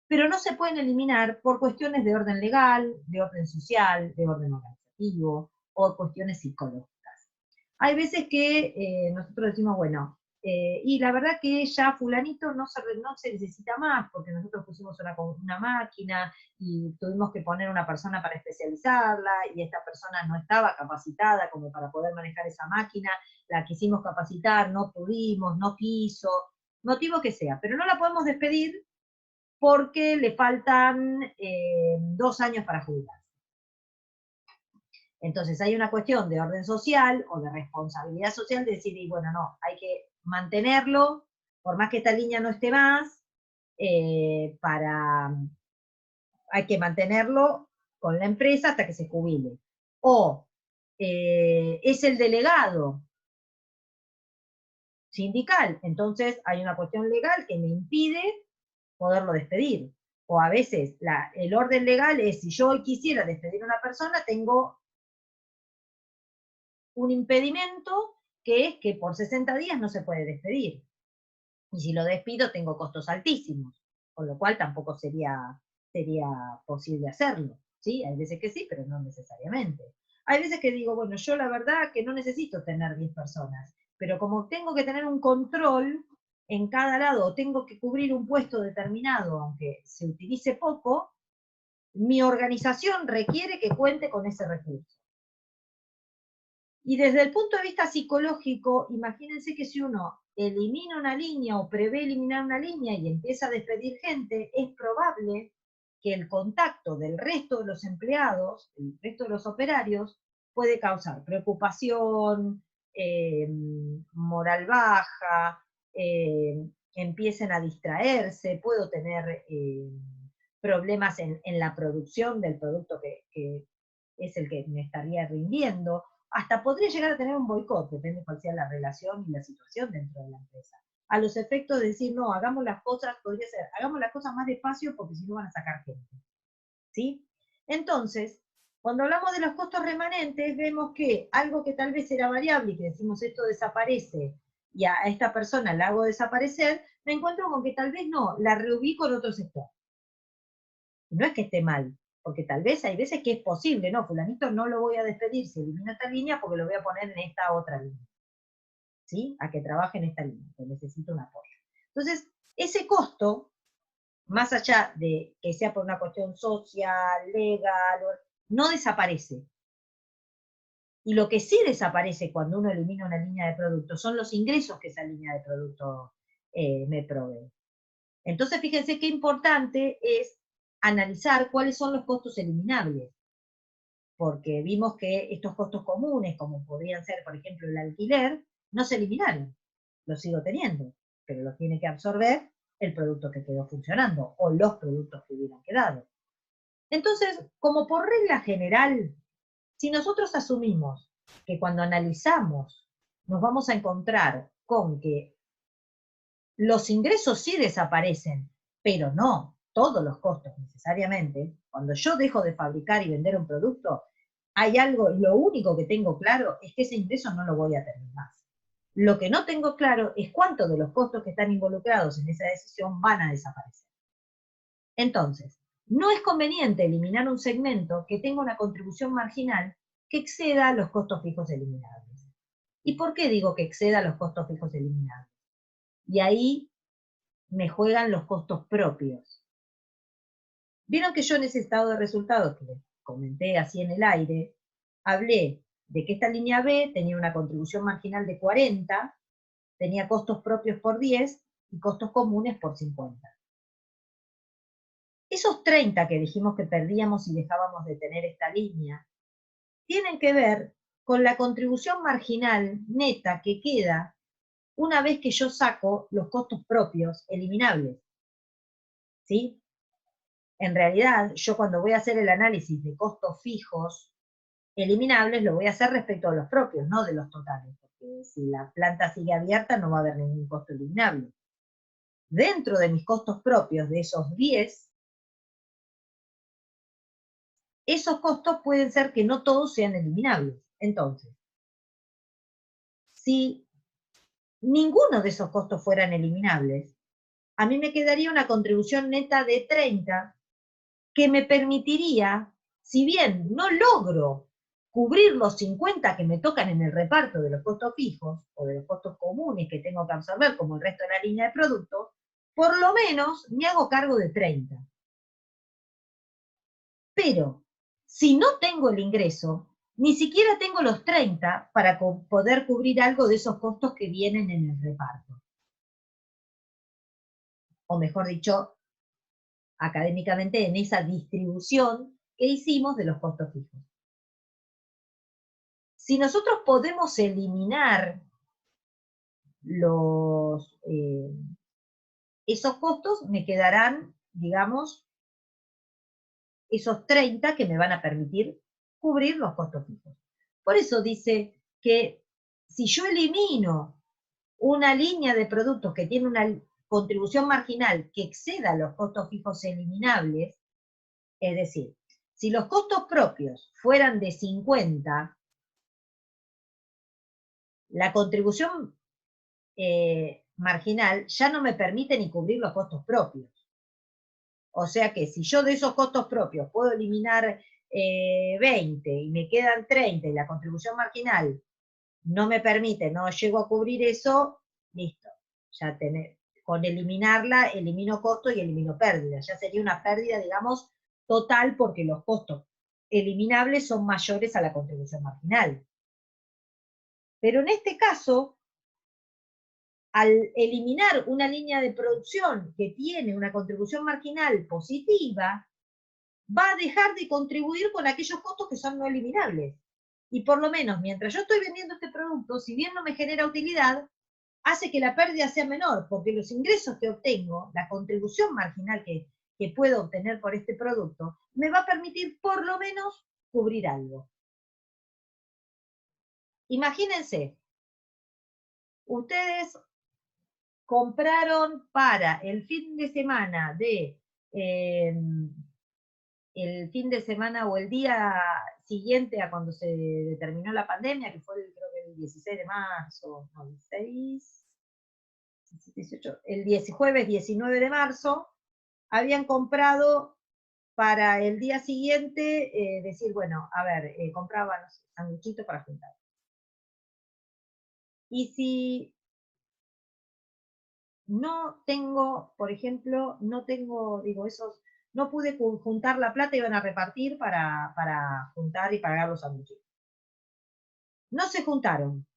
pero no se pueden eliminar por cuestiones de orden legal, de orden social, de orden organizativo o cuestiones psicológicas. Hay veces que nosotros decimos, bueno, y la verdad que ya fulanito no se necesita más, porque nosotros pusimos una máquina y tuvimos que poner una persona para especializarla, y esta persona no estaba capacitada como para poder manejar esa máquina, la quisimos capacitar, no pudimos, no quiso, motivo que sea, pero no la podemos despedir porque le faltan 2 años para jubilar. Entonces hay una cuestión de orden social o de responsabilidad social de decir, y bueno, no, hay que mantenerlo, por más que esta línea no esté más, hay que mantenerlo con la empresa hasta que se jubile. O es el delegado sindical, entonces hay una cuestión legal que me impide poderlo despedir. O a veces el orden legal es, si yo hoy quisiera despedir a una persona, tengo un impedimento que es que por 60 días no se puede despedir. Y si lo despido tengo costos altísimos, con lo cual tampoco sería posible hacerlo. ¿Sí? Hay veces que sí, pero no necesariamente. Hay veces que digo, bueno, yo la verdad que no necesito tener 10 personas, pero como tengo que tener un control en cada lado, tengo que cubrir un puesto determinado, aunque se utilice poco, mi organización requiere que cuente con ese recurso. Y desde el punto de vista psicológico, imagínense que si uno elimina una línea o prevé eliminar una línea y empieza a despedir gente, es probable que el contacto del resto de los empleados, el resto de los operarios, puede causar preocupación, moral baja, empiecen a distraerse, puedo tener problemas en la producción del producto que es el que me estaría rindiendo. Hasta podría llegar a tener un boicot, depende de cuál sea la relación y la situación dentro de la empresa. A los efectos de decir, no, hagamos las cosas, podría ser, hagamos las cosas más despacio porque si no van a sacar gente. ¿Sí? Entonces, cuando hablamos de los costos remanentes, vemos que algo que tal vez era variable y que decimos esto desaparece y a esta persona la hago desaparecer, me encuentro con que tal vez no, la reubico en otro sector. No es que esté mal, Porque tal vez hay veces que es posible, no, fulanito no lo voy a despedir si elimino esta línea porque lo voy a poner en esta otra línea. ¿Sí? A que trabaje en esta línea, que necesito un apoyo. Entonces, ese costo, más allá de que sea por una cuestión social, legal, no desaparece. Y lo que sí desaparece cuando uno elimina una línea de producto son los ingresos que esa línea de producto me provee. Entonces, fíjense qué importante es analizar cuáles son los costos eliminables, porque vimos que estos costos comunes, como podrían ser, por ejemplo, el alquiler, no se eliminaron, los sigo teniendo, pero los tiene que absorber el producto que quedó funcionando, o los productos que hubieran quedado. Entonces, como por regla general, si nosotros asumimos que cuando analizamos nos vamos a encontrar con que los ingresos sí desaparecen, pero no todos los costos necesariamente, cuando yo dejo de fabricar y vender un producto, hay algo, lo único que tengo claro es que ese ingreso no lo voy a tener más. Lo que no tengo claro es cuántos de los costos que están involucrados en esa decisión van a desaparecer. Entonces, no es conveniente eliminar un segmento que tenga una contribución marginal que exceda los costos fijos eliminables. ¿Y por qué digo que exceda los costos fijos eliminables? Y ahí me juegan los costos propios. Vieron que yo en ese estado de resultados que les comenté así en el aire, hablé de que esta línea B tenía una contribución marginal de 40, tenía costos propios por 10 y costos comunes por 50. Esos 30 que dijimos que perdíamos si dejábamos de tener esta línea, tienen que ver con la contribución marginal neta que queda una vez que yo saco los costos propios eliminables. ¿Sí? En realidad, yo cuando voy a hacer el análisis de costos fijos eliminables, lo voy a hacer respecto a los propios, no de los totales, porque si la planta sigue abierta no va a haber ningún costo eliminable. Dentro de mis costos propios, de esos 10, esos costos pueden ser que no todos sean eliminables. Entonces, si ninguno de esos costos fueran eliminables, a mí me quedaría una contribución neta de 30 que me permitiría, si bien no logro cubrir los 50 que me tocan en el reparto de los costos fijos o de los costos comunes que tengo que absorber como el resto de la línea de productos, por lo menos me hago cargo de 30. Pero si no tengo el ingreso, ni siquiera tengo los 30 para poder cubrir algo de esos costos que vienen en el reparto. O mejor dicho, académicamente, en esa distribución que hicimos de los costos fijos. Si nosotros podemos eliminar esos costos, me quedarán, digamos, esos 30 que me van a permitir cubrir los costos fijos. Por eso dice que si yo elimino una línea de productos que tiene una contribución marginal que exceda los costos fijos eliminables, es decir, si los costos propios fueran de 50, la contribución marginal ya no me permite ni cubrir los costos propios. O sea que si yo de esos costos propios puedo eliminar 20 y me quedan 30 y la contribución marginal no me permite, no llego a cubrir eso, listo. Ya con eliminarla, elimino costos y elimino pérdidas. Ya sería una pérdida, digamos, total porque los costos eliminables son mayores a la contribución marginal. Pero en este caso, al eliminar una línea de producción que tiene una contribución marginal positiva, va a dejar de contribuir con aquellos costos que son no eliminables. Y por lo menos, mientras yo estoy vendiendo este producto, si bien no me genera utilidad, hace que la pérdida sea menor, porque los ingresos que obtengo, la contribución marginal que puedo obtener por este producto, me va a permitir por lo menos cubrir algo. Imagínense, ustedes compraron para el fin de semana el fin de semana o el día siguiente a cuando se determinó la pandemia, que fue creo que el 16 de marzo, no, 16, 18, jueves 19 de marzo, habían comprado para el día siguiente decir, bueno, a ver, compraba, no sé, sanguchito para juntar. Y si no tengo, por ejemplo, no tengo, digo, no pude juntar la plata, iban a repartir para juntar y pagar los sanguchitos. No se juntaron,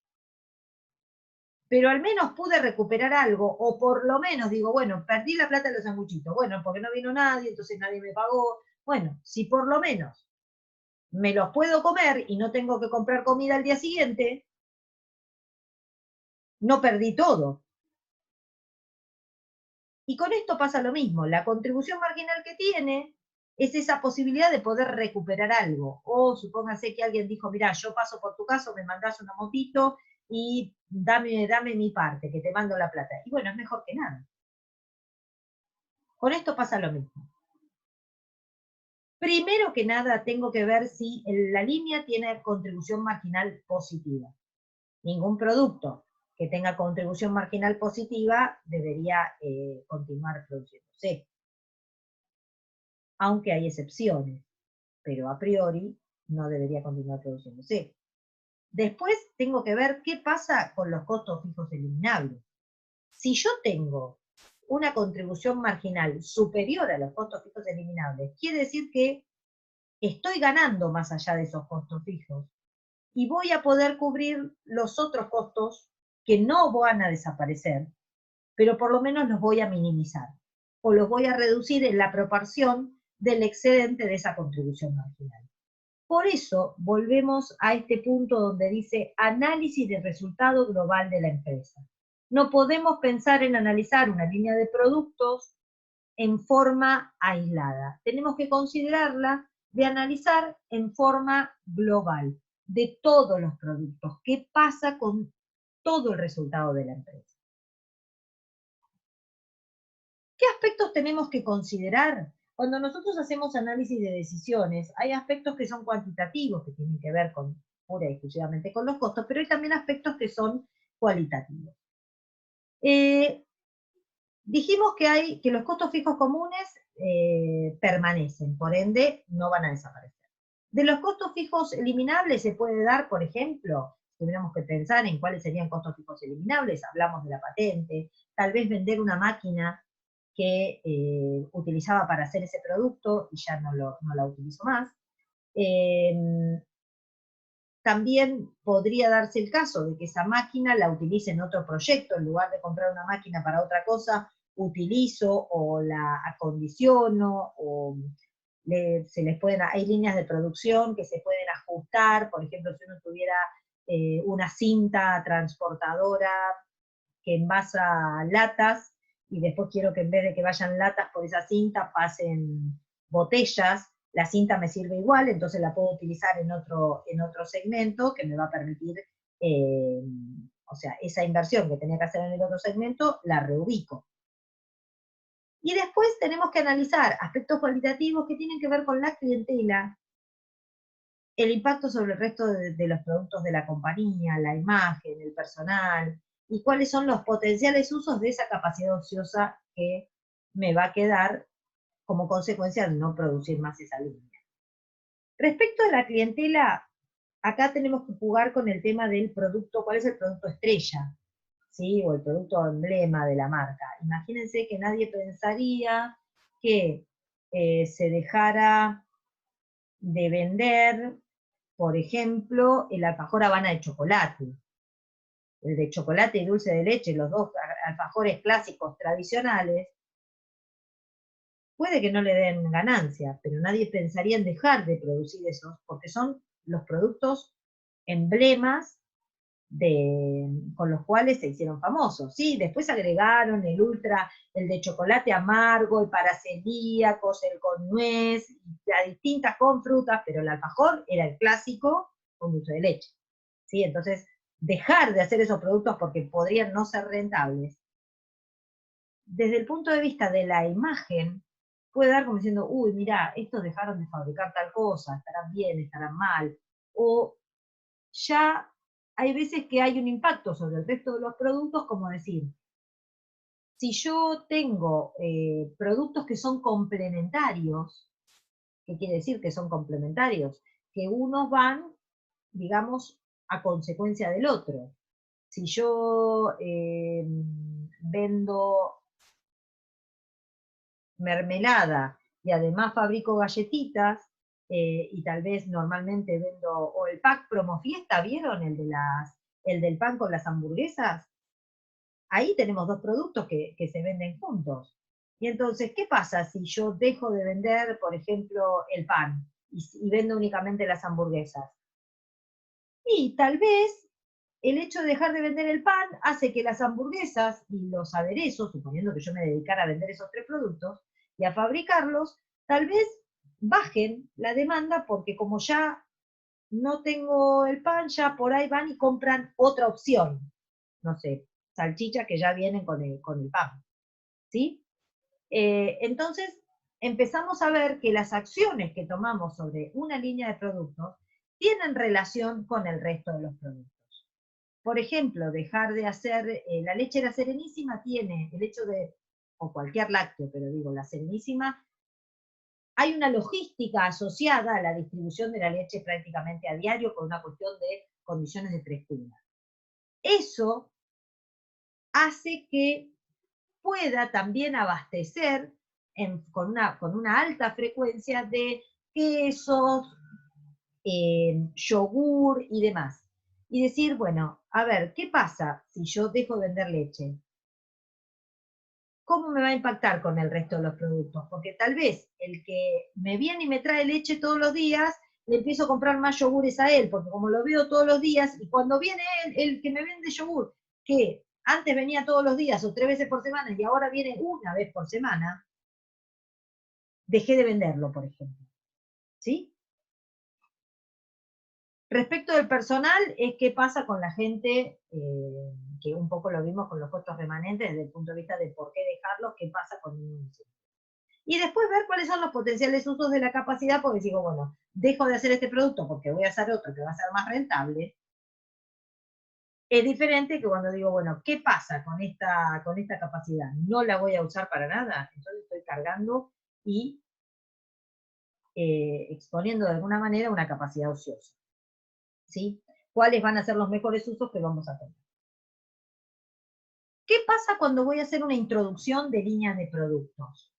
pero al menos pude recuperar algo, o por lo menos digo, bueno, perdí la plata de los sanguchitos, bueno, porque no vino nadie, entonces nadie me pagó. Bueno, si por lo menos me los puedo comer y no tengo que comprar comida al día siguiente, no perdí todo. Y con esto pasa lo mismo, la contribución marginal que tiene es esa posibilidad de poder recuperar algo. O supóngase que alguien dijo, mirá, yo paso por tu casa, me mandás una motito y dame mi parte, que te mando la plata. Y bueno, es mejor que nada. Con esto pasa lo mismo. Primero que nada, tengo que ver si la línea tiene contribución marginal positiva. Ningún producto que tenga contribución marginal positiva debería continuar produciéndose. Aunque hay excepciones, pero a priori no debería continuar produciéndose. Después tengo que ver qué pasa con los costos fijos eliminables. Si yo tengo una contribución marginal superior a los costos fijos eliminables, quiere decir que estoy ganando más allá de esos costos fijos y voy a poder cubrir los otros costos que no van a desaparecer, pero por lo menos los voy a minimizar o los voy a reducir en la proporción del excedente de esa contribución marginal. Por eso volvemos a este punto donde dice análisis del resultado global de la empresa. No podemos pensar en analizar una línea de productos en forma aislada. Tenemos que considerarla de analizar en forma global, de todos los productos, qué pasa con todo el resultado de la empresa. ¿Qué aspectos tenemos que considerar? Cuando nosotros hacemos análisis de decisiones, hay aspectos que son cuantitativos, que tienen que ver pura y exclusivamente con los costos, pero hay también aspectos que son cualitativos. Dijimos que los costos fijos comunes permanecen, por ende no van a desaparecer. De los costos fijos eliminables se puede dar, por ejemplo, tendríamos que pensar en cuáles serían costos fijos eliminables, hablamos de la patente, tal vez vender una máquina que utilizaba para hacer ese producto y ya no la utilizo más. También podría darse el caso de que esa máquina la utilice en otro proyecto, en lugar de comprar una máquina para otra cosa, utilizo o la acondiciono, o hay líneas de producción que se pueden ajustar, por ejemplo, si uno tuviera una cinta transportadora que envasa latas, y después quiero que en vez de que vayan latas por esa cinta pasen botellas, la cinta me sirve igual, entonces la puedo utilizar en otro segmento que me va a permitir, o sea, esa inversión que tenía que hacer en el otro segmento, la reubico. Y después tenemos que analizar aspectos cualitativos que tienen que ver con la clientela, el impacto sobre el resto de los productos de la compañía, la imagen, el personal, y cuáles son los potenciales usos de esa capacidad ociosa que me va a quedar como consecuencia de no producir más esa línea. Respecto a la clientela, acá tenemos que jugar con el tema del producto, ¿cuál es el producto estrella? ¿Sí? O el producto emblema de la marca. Imagínense que nadie pensaría que se dejara de vender, por ejemplo, el alfajor Habana de chocolate. El de chocolate y dulce de leche, los dos alfajores clásicos tradicionales, puede que no le den ganancia, pero nadie pensaría en dejar de producir esos, porque son los productos emblemas con los cuales se hicieron famosos. Sí, después agregaron el ultra, el de chocolate amargo, el para celíacos, el con nuez, las distintas con frutas, pero el alfajor era el clásico con dulce de leche. ¿Sí? Entonces, dejar de hacer esos productos porque podrían no ser rentables, desde el punto de vista de la imagen, puede dar como diciendo, uy, mirá, estos dejaron de fabricar tal cosa, estarán bien, estarán mal, o ya hay veces que hay un impacto sobre el resto de los productos, como decir, si yo tengo productos que son complementarios, ¿Qué quiere decir? Que son complementarios, que unos van, digamos, a consecuencia del otro. Si yo vendo mermelada y además fabrico galletitas, y tal vez normalmente vendo, o el pack promo fiesta, ¿vieron? El del pan con las hamburguesas. Ahí tenemos dos productos que se venden juntos. Y entonces, ¿qué pasa si yo dejo de vender, por ejemplo, el pan y vendo únicamente las hamburguesas? Y tal vez el hecho de dejar de vender el pan hace que las hamburguesas y los aderezos, suponiendo que yo me dedicara a vender esos tres productos y a fabricarlos, tal vez bajen la demanda porque como ya no tengo el pan, ya por ahí van y compran otra opción. No sé, salchichas que ya vienen con el pan. ¿Sí? Entonces, empezamos a ver que las acciones que tomamos sobre una línea de productos tienen relación con el resto de los productos. Por ejemplo, dejar de hacer, la leche de la Serenísima tiene el hecho de, o cualquier lácteo, pero digo, la Serenísima, hay una logística asociada a la distribución de la leche prácticamente a diario por una cuestión de condiciones de frescura. Eso hace que pueda también abastecer con una alta frecuencia de quesos, yogur y demás. Y decir, bueno, a ver, ¿qué pasa si yo dejo de vender leche? ¿Cómo me va a impactar con el resto de los productos? Porque tal vez el que me viene y me trae leche todos los días, le empiezo a comprar más yogures a él, porque como lo veo todos los días, y cuando viene él, el que me vende yogur, que antes venía todos los días o 3 veces por semana y ahora viene una vez por semana, dejé de venderlo, por ejemplo. ¿Sí? Respecto del personal, es qué pasa con la gente, que un poco lo vimos con los costos remanentes desde el punto de vista de por qué dejarlos, qué pasa con un municipio. Y después ver cuáles son los potenciales usos de la capacidad, porque digo, bueno, dejo de hacer este producto porque voy a hacer otro que va a ser más rentable. Es diferente que cuando digo, bueno, ¿qué pasa con esta capacidad? No la voy a usar para nada, entonces estoy cargando y exponiendo de alguna manera una capacidad ociosa. ¿Sí? ¿Cuáles van a ser los mejores usos que vamos a tener? ¿Qué pasa cuando voy a hacer una introducción de líneas de productos?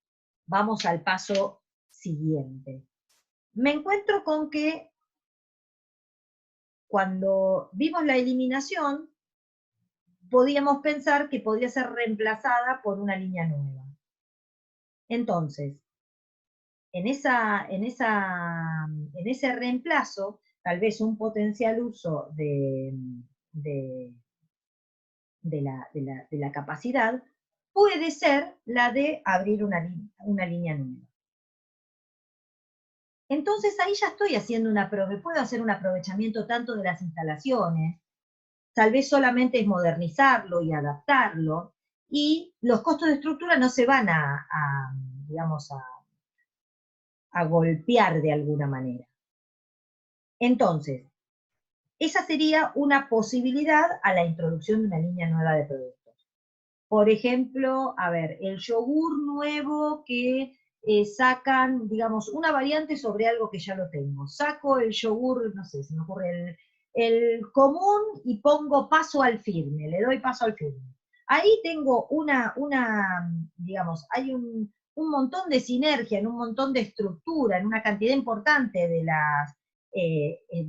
Vamos al paso siguiente. Me encuentro con que cuando vimos la eliminación, podíamos pensar que podría ser reemplazada por una línea nueva. Entonces, en ese reemplazo, tal vez un potencial uso de la capacidad puede ser la de abrir una línea nueva. Entonces ahí ya estoy haciendo puedo hacer un aprovechamiento tanto de las instalaciones, tal vez solamente es modernizarlo y adaptarlo, y los costos de estructura no se van digamos, a golpear de alguna manera. Entonces, esa sería una posibilidad a la introducción de una línea nueva de productos. Por ejemplo, a ver, el yogur nuevo que sacan, digamos, una variante sobre algo que ya lo tengo. Saco el yogur, no sé, se me ocurre el común y pongo paso al firme, le doy paso al firme. Ahí tengo digamos, hay un montón de sinergia, en un montón de estructura, en una cantidad importante de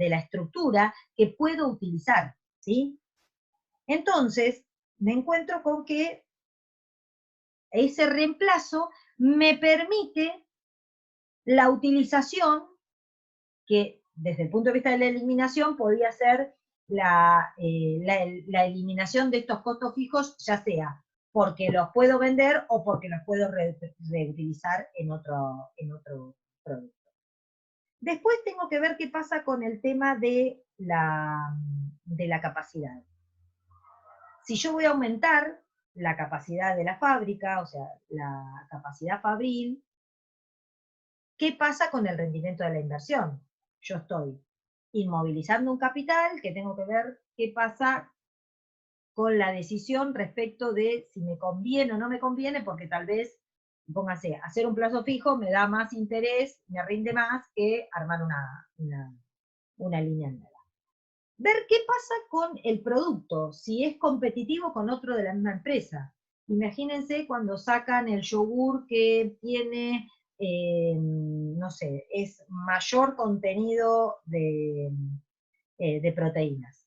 la estructura que puedo utilizar, ¿sí? Entonces, me encuentro con que ese reemplazo me permite la utilización que desde el punto de vista de la eliminación podría ser la eliminación de estos costos fijos, ya sea porque los puedo vender o porque los puedo reutilizar en otro producto. Después tengo que ver qué pasa con el tema de la capacidad. Si yo voy a aumentar la capacidad de la fábrica, o sea, la capacidad fabril, ¿qué pasa con el rendimiento de la inversión? Yo estoy inmovilizando un capital que tengo que ver qué pasa con la decisión respecto de si me conviene o no me conviene, porque tal vez póngase, hacer un plazo fijo me da más interés, me rinde más que armar una línea nueva. Ver qué pasa con el producto, si es competitivo con otro de la misma empresa. Imagínense cuando sacan el yogur que tiene, no sé, es mayor contenido de proteínas.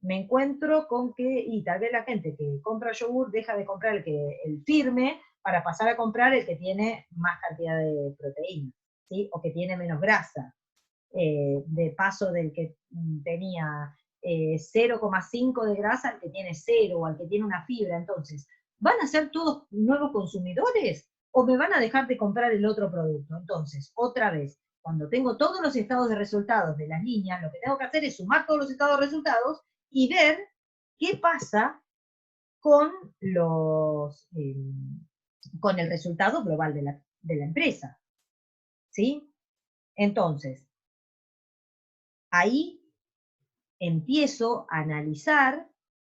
Me encuentro con que, y tal vez la gente que compra yogur deja de comprar el firme para pasar a comprar el que tiene más cantidad de proteínas, ¿sí? O que tiene menos grasa. De paso del que tenía 0,5 de grasa al que tiene 0, o al que tiene una fibra. Entonces, ¿van a ser todos nuevos consumidores o me van a dejar de comprar el otro producto? Entonces, otra vez, cuando tengo todos los estados de resultados de las líneas, lo que tengo que hacer es sumar todos los estados de resultados y ver qué pasa con con el resultado global de la empresa. ¿Sí? Entonces, ahí empiezo a analizar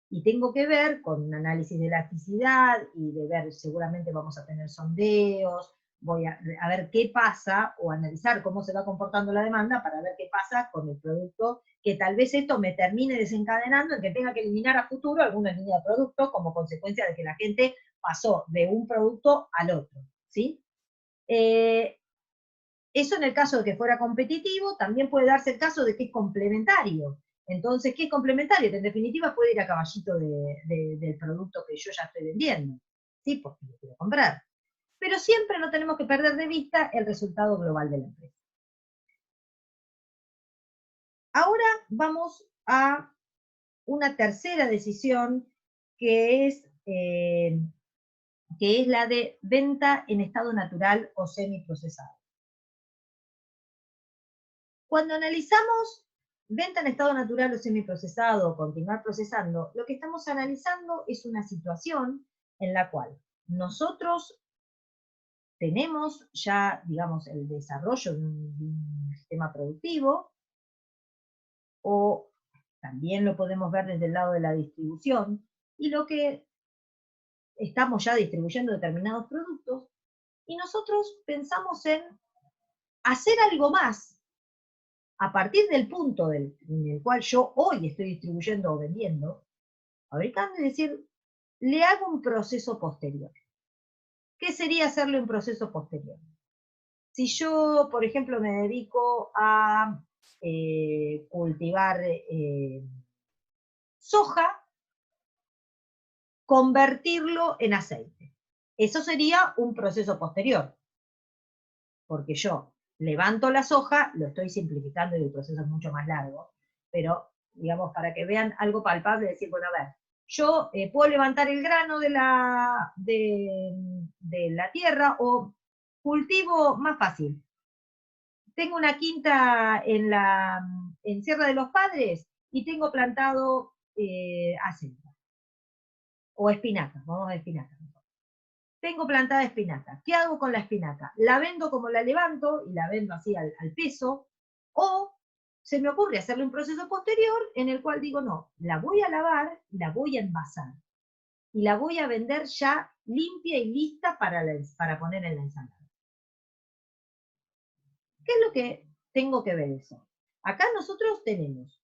y tengo que ver con un análisis de elasticidad y de ver, seguramente vamos a tener sondeos, voy a ver qué pasa o analizar cómo se va comportando la demanda para ver qué pasa con el producto, que tal vez esto me termine desencadenando en que tenga que eliminar a futuro alguna línea de producto como consecuencia de que la gente pasó de un producto al otro, ¿sí? Eso en el caso de que fuera competitivo, también puede darse el caso de que es complementario. Entonces, ¿qué es complementario? Que en definitiva puede ir a caballito del producto que yo ya estoy vendiendo, ¿sí? Porque lo quiero comprar. Pero siempre no tenemos que perder de vista el resultado global de la empresa. Ahora vamos a una tercera decisión que es la de venta en estado natural o semiprocesado. Cuando analizamos venta en estado natural o semiprocesado o continuar procesando, lo que estamos analizando es una situación en la cual nosotros tenemos ya, digamos, el desarrollo de un sistema productivo, o también lo podemos ver desde el lado de la distribución, y lo que estamos ya distribuyendo determinados productos, y nosotros pensamos en hacer algo más a partir del punto en el cual yo hoy estoy distribuyendo o vendiendo, fabricando, es decir, le hago un proceso posterior. ¿Qué sería hacerle un proceso posterior? Si yo, por ejemplo, me dedico a cultivar soja, convertirlo en aceite. Eso sería un proceso posterior, porque yo levanto la soja, lo estoy simplificando y el proceso es mucho más largo, pero, digamos, para que vean algo palpable, decir, bueno, a ver, yo puedo levantar el grano de la tierra, o cultivo más fácil. Tengo una quinta en Sierra de los Padres y tengo plantado acelga, o espinaca, vamos a ver espinaca. Tengo plantada espinaca. ¿Qué hago con la espinaca? ¿La vendo como la levanto y la vendo así al peso? ¿O se me ocurre hacerle un proceso posterior en el cual digo, no, la voy a lavar, la voy a envasar y la voy a vender ya limpia y lista para poner en la ensalada? ¿Qué es lo que tengo que ver eso? Acá nosotros tenemos,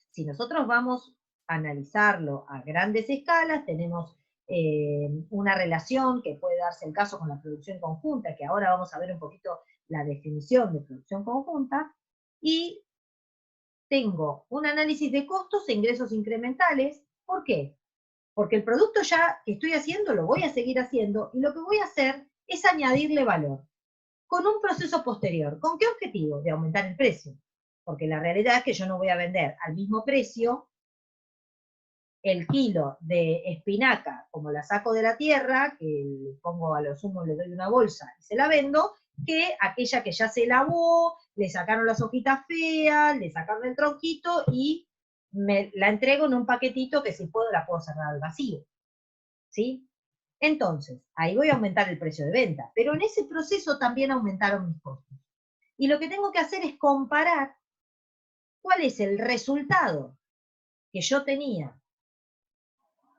si nosotros vamos a analizarlo a grandes escalas, tenemos una relación que puede darse el caso con la producción conjunta, que ahora vamos a ver un poquito la definición de producción conjunta, y tengo un análisis de costos e ingresos incrementales. ¿Por qué? Porque el producto ya que estoy haciendo lo voy a seguir haciendo, y lo que voy a hacer es añadirle valor con un proceso posterior. ¿Con qué objetivo? De aumentar el precio. Porque la realidad es que yo no voy a vender al mismo precio el kilo de espinaca, como la saco de la tierra, que le pongo a lo sumo, le doy una bolsa y se la vendo, que aquella que ya se lavó, le sacaron las hojitas feas, le sacaron el tronquito y me la entrego en un paquetito que si puedo la puedo cerrar al vacío. ¿Sí? Entonces, ahí voy a aumentar el precio de venta, pero en ese proceso también aumentaron mis costos. Y lo que tengo que hacer es comparar cuál es el resultado que yo tenía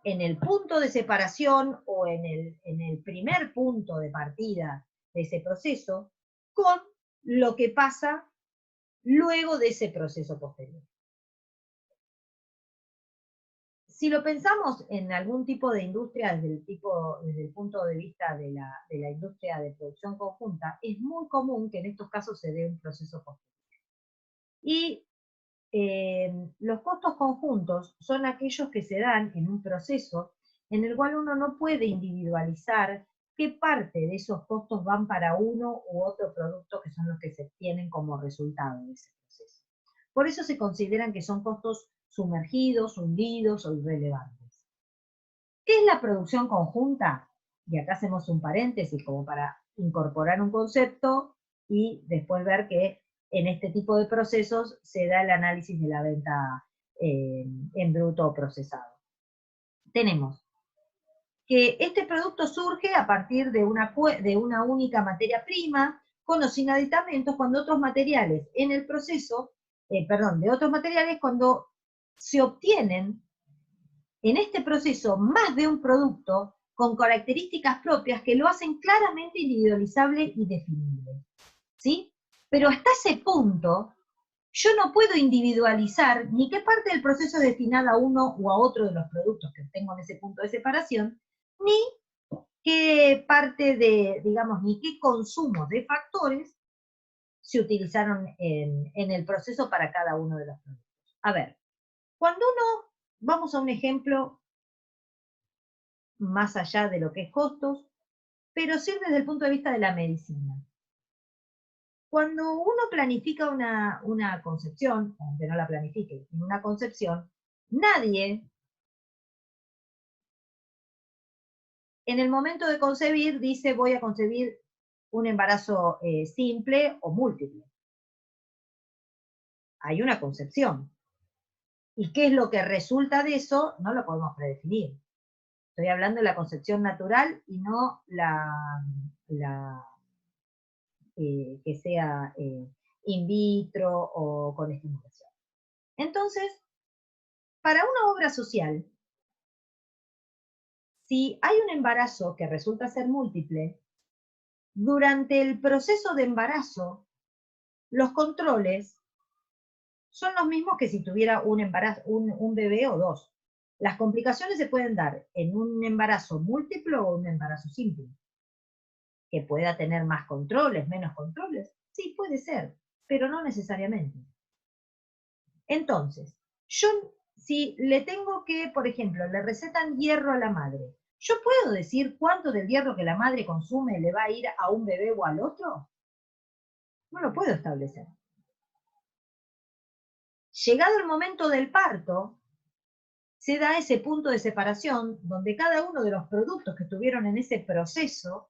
en el punto de separación o en el primer punto de partida de ese proceso con lo que pasa luego de ese proceso posterior. Si lo pensamos en algún tipo de industria desde el punto de vista de la industria de producción conjunta, es muy común que en estos casos se dé un proceso posterior. Y los costos conjuntos son aquellos que se dan en un proceso en el cual uno no puede individualizar qué parte de esos costos van para uno u otro producto que son los que se obtienen como resultado de ese proceso. Por eso se consideran que son costos sumergidos, hundidos o irrelevantes. ¿Qué es la producción conjunta? Y acá hacemos un paréntesis como para incorporar un concepto y después ver que en este tipo de procesos se da el análisis de la venta en bruto o procesado. Tenemos que este producto surge a partir de una única materia prima, con o sin aditamentos, cuando otros materiales en el proceso, de otros materiales, cuando se obtienen en este proceso más de un producto con características propias que lo hacen claramente individualizable y definible. ¿Sí? Pero hasta ese punto, yo no puedo individualizar ni qué parte del proceso es destinada a uno o a otro de los productos que tengo en ese punto de separación, ni qué parte de, digamos, ni qué consumo de factores se utilizaron en el proceso para cada uno de los productos. A ver, cuando vamos a un ejemplo más allá de lo que es costos, pero sí desde el punto de vista de la medicina. Cuando uno planifica una concepción, aunque no la planifique, en una concepción, nadie en el momento de concebir dice voy a concebir un embarazo simple o múltiple. Hay una concepción. ¿Y qué es lo que resulta de eso? No lo podemos predefinir. Estoy hablando de la concepción natural y no que sea in vitro o con estimulación. Entonces, para una obra social, si hay un embarazo que resulta ser múltiple, durante el proceso de embarazo, los controles son los mismos que si tuviera un bebé o dos. Las complicaciones se pueden dar en un embarazo múltiple o un embarazo simple. Que pueda tener más controles, menos controles, sí puede ser, pero no necesariamente. Entonces, yo si le tengo que, por ejemplo, le recetan hierro a la madre, ¿yo puedo decir cuánto del hierro que la madre consume le va a ir a un bebé o al otro? No lo puedo establecer. Llegado el momento del parto, se da ese punto de separación donde cada uno de los productos que estuvieron en ese proceso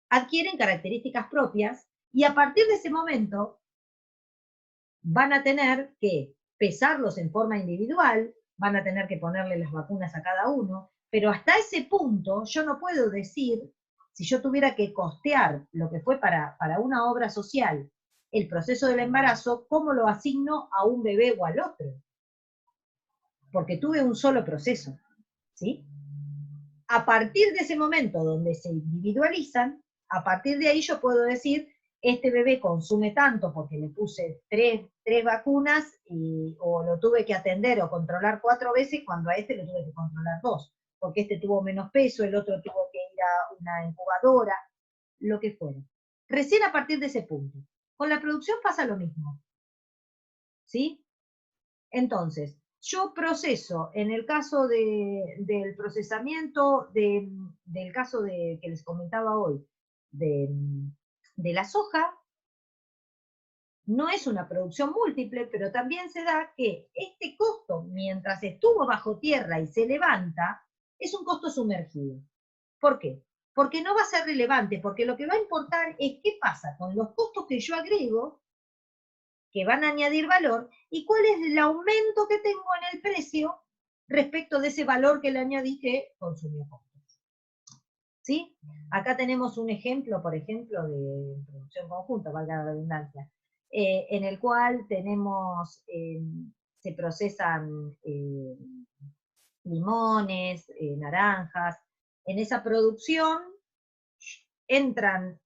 adquieren características propias y a partir de ese momento van a tener que pesarlos en forma individual, van a tener que ponerle las vacunas a cada uno, pero hasta ese punto yo no puedo decir, si yo tuviera que costear lo que fue para una obra social, el proceso del embarazo, ¿cómo lo asigno a un bebé o al otro? Porque tuve un solo proceso, ¿sí? A partir de ese momento donde se individualizan, a partir de ahí yo puedo decir, este bebé consume tanto porque le puse tres vacunas o lo tuve que atender o controlar 4 veces cuando a este lo tuve que controlar 2, porque este tuvo menos peso, el otro tuvo que ir a una incubadora, lo que fuera. Recién a partir de ese punto. Con la producción pasa lo mismo. ¿Sí? Entonces, yo proceso, en el caso del procesamiento, del caso que les comentaba hoy, de la soja, no es una producción múltiple, pero también se da que este costo, mientras estuvo bajo tierra y se levanta, es un costo sumergido. ¿Por qué? Porque no va a ser relevante, porque lo que va a importar es qué pasa con los costos que yo agrego, que van a añadir valor, y cuál es el aumento que tengo en el precio respecto de ese valor que le añadí que consumió costos. ¿Sí? Acá tenemos un ejemplo, por ejemplo, de producción conjunta, valga la redundancia, en el cual tenemos, se procesan limones, naranjas. En esa producción entra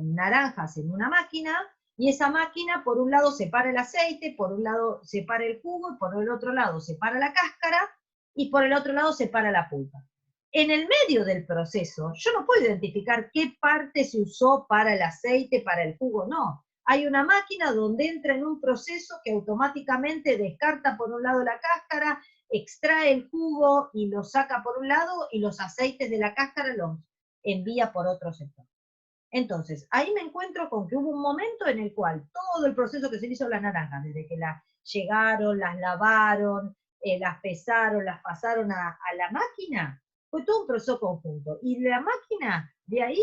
naranjas en una máquina, y esa máquina por un lado separa el aceite, por un lado separa el jugo, y por el otro lado separa la cáscara, y por el otro lado separa la pulpa. En el medio del proceso, yo no puedo identificar qué parte se usó para el aceite, para el jugo, no. Hay una máquina donde entra en un proceso que automáticamente descarta por un lado la cáscara, extrae el jugo y lo saca por un lado, y los aceites de la cáscara los envía por otro sector. Entonces, ahí me encuentro con que hubo un momento en el cual todo el proceso que se hizo las naranjas, desde que las llegaron, las lavaron, las pesaron, las pasaron a la máquina, fue todo un proceso conjunto. Y la máquina, de ahí,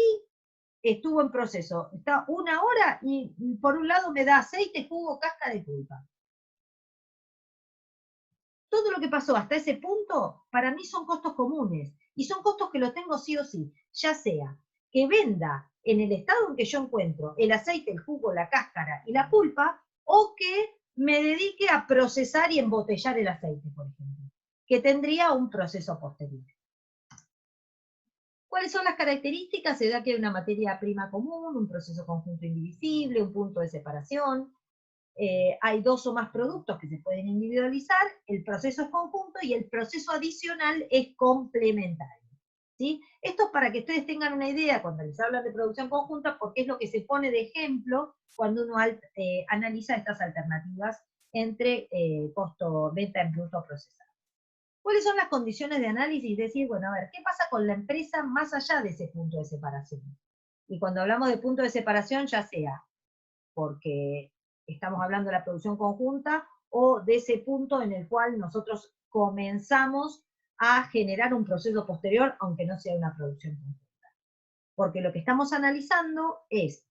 estuvo en proceso. Está 1 hora y por un lado me da aceite, jugo, cáscara y pulpa. Todo lo que pasó hasta ese punto, para mí son costos comunes. Y son costos que los tengo sí o sí. Ya sea que venda en el estado en que yo encuentro el aceite, el jugo, la cáscara y la pulpa, o que me dedique a procesar y embotellar el aceite, por ejemplo, que tendría un proceso posterior. ¿Cuáles son las características? Se da que hay una materia prima común, un proceso conjunto indivisible, un punto de separación. Hay 2 o más productos que se pueden individualizar, el proceso es conjunto y el proceso adicional es complementario. ¿Sí? Esto es para que ustedes tengan una idea cuando les hablan de producción conjunta, porque es lo que se pone de ejemplo cuando uno analiza estas alternativas entre costo, venta en bruto o procesado. ¿Cuáles son las condiciones de análisis? Decir, bueno, a ver, ¿qué pasa con la empresa más allá de ese punto de separación? Y cuando hablamos de punto de separación, ya sea porque estamos hablando de la producción conjunta, o de ese punto en el cual nosotros comenzamos a generar un proceso posterior, aunque no sea una producción conjunta. Porque lo que estamos analizando es,